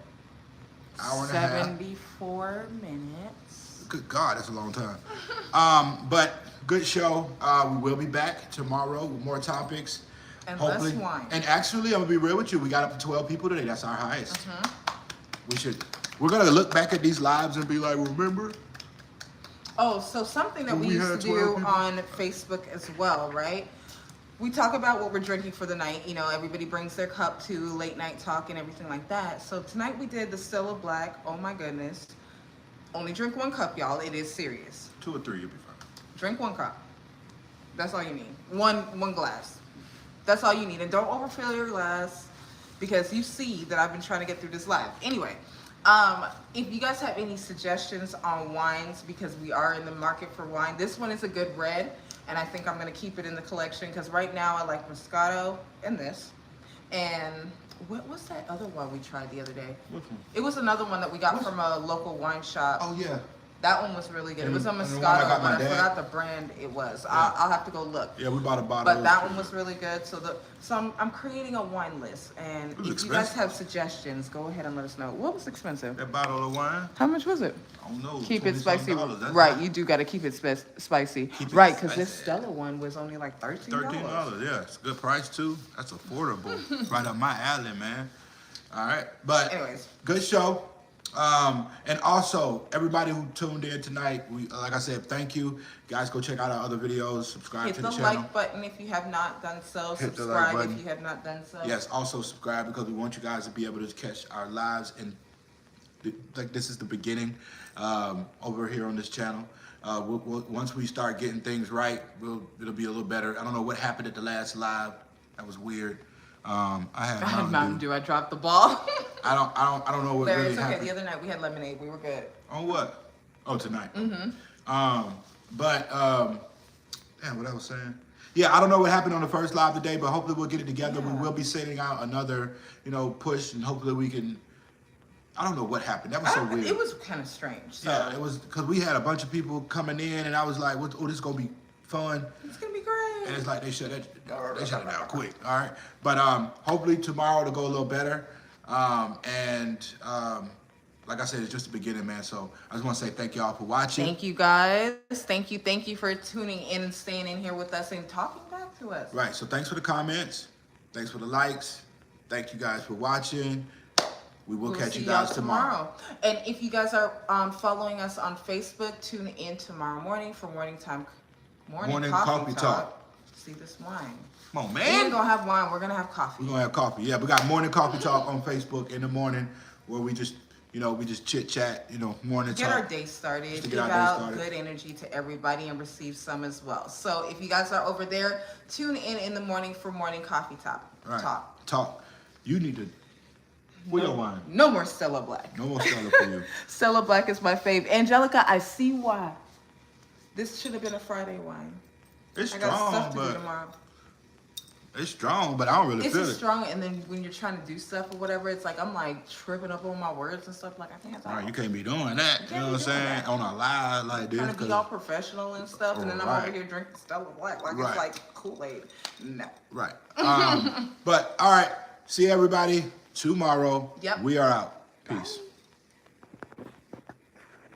Hour and a half. 74 minutes. Good God, that's a long time. But good show. We will be back tomorrow with more topics. And hopefully. less wine. And actually, I'm gonna be real with you. We got up to 12 people today. That's our highest. We We're gonna look back at these lives and be like, remember? Oh, so something that When we we used to had do 12 people? on Facebook as well, right? We talk about what we're drinking for the night. You know, everybody brings their cup to late night talk and everything like that. So tonight we did the Stella Black. Oh my goodness. Only drink 1 cup, y'all. It is serious. 2 or 3, you'll be fine. Drink 1 cup. That's all you need. One glass. That's all you need. And don't overfill your glass because you see that I've been trying to get through this live. Anyway, if you guys have any suggestions on wines, because we are in the market for wine, this one is a good red, and I think I'm going to keep it in the collection because right now I like Moscato and this. And what was that other one we tried the other day? Which one? It was another one that we got from a local wine shop. Oh, yeah. That one was really good. It was a And the one Moscato, I got my but I dad? forgot the brand it was. Yeah. I'll have to go look. Yeah, we bought a bottle. But that one was really good. So I'm creating a wine list, and was if you guys expensive. have suggestions, go ahead and let us know. What was expensive? That bottle of wine, How much was it? I don't know. Keep it spicy. $20. That's Right, not- you do got to keep it spicy. Keep it Right, because this spicy. Stella one was only like $13. $13, yeah. It's a good price, too. That's affordable. Right up my alley, man. All right. But Anyways. good show. And also, everybody who tuned in tonight, we like I said, thank you. Guys, go check out our other videos. Subscribe Hit to the the channel. like button if you have not done so. Hit the like Subscribe button. if you have not done so. Yes, also subscribe because we want you guys to be able to catch our lives and like this is the beginning over here on this channel. Once we start getting things right, it'll be a little better. I don't know what happened at the last live. That was weird. I had I had Mountain Mountain Dew. Dew. I dropped the ball. I don't know what There, really it's okay. happened. The other night we had lemonade. We were good. On what? Oh, tonight. Mm-hmm. Damn, what I was saying. Yeah, I don't know what happened on the first live today, but hopefully we'll get it together. Yeah. We will be sending out another, push, and hopefully we can. I don't know what happened. That was so weird. It was kind of strange. So Yeah, it was because we had a bunch of people coming in, and I was like, "Oh, this is gonna be fun." it's gonna be great. And it's like they shut it down quick. All right, but hopefully tomorrow it'll go a little better. Like I said, it's just the beginning, man. So I just want to say thank y'all for watching. Thank you guys. Thank you for tuning in and staying in here with us and talking back to us. Right. So thanks for the comments. Thanks for the likes. Thank you guys for watching. We will We'll catch see you guys y'all tomorrow. And if you guys are following us on Facebook, tune in tomorrow morning for morning coffee talk. See this wine. Come on, We ain't man. gonna have wine. We're gonna have coffee. We're gonna have coffee. Yeah, we got morning coffee talk on Facebook in the morning where we just, we just chit chat, morning Get talk. our day started. Just to Give get our day out started. good energy to everybody and receive some as well. So if you guys are over there, tune in the morning for morning coffee Right. talk. You need to. Where your wine? No more Stella Black. No more Stella for you. Stella Black is my fave. Angelica, I see why. This should have been a Friday wine. It's I got strong, stuff to do but tomorrow. it's strong, but I don't really It's feel just it. strong, and then when you're trying to do stuff or whatever, it's like I'm like tripping up on my words and stuff. Like I can't talk. Right, you can't be doing that. You can't know be what I'm saying? doing that. On a live like this. Trying to be 'cause- all professional and stuff, and then I'm Right. over here drinking Stella Black like Right. it's like Kool-Aid. No. Right. But all right. See everybody tomorrow. Yep. We are out. Peace. Bye.